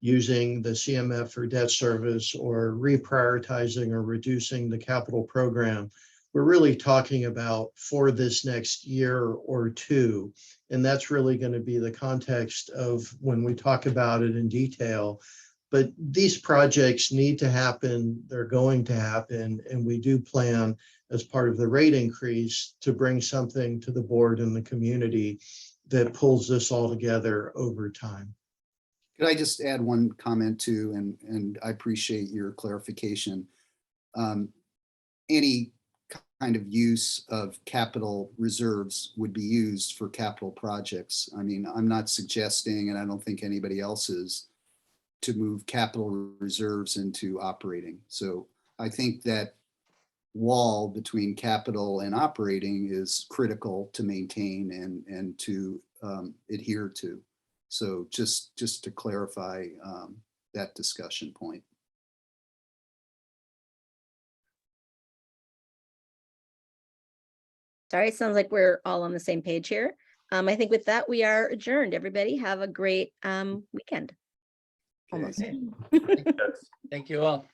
using the CMF for debt service or reprioritizing or reducing the capital program. We're really talking about for this next year or two. And that's really going to be the context of when we talk about it in detail. But these projects need to happen, they're going to happen, and we do plan as part of the rate increase to bring something to the board and the community that pulls this all together over time. Could I just add one comment too, and I appreciate your clarification. Any kind of use of capital reserves would be used for capital projects. I mean, I'm not suggesting, and I don't think anybody else is, to move capital reserves into operating. So I think that wall between capital and operating is critical to maintain and to adhere to. So just to clarify that discussion point. Sorry, it sounds like we're all on the same page here. I think with that, we are adjourned. Everybody have a great weekend. Almost. Thank you all.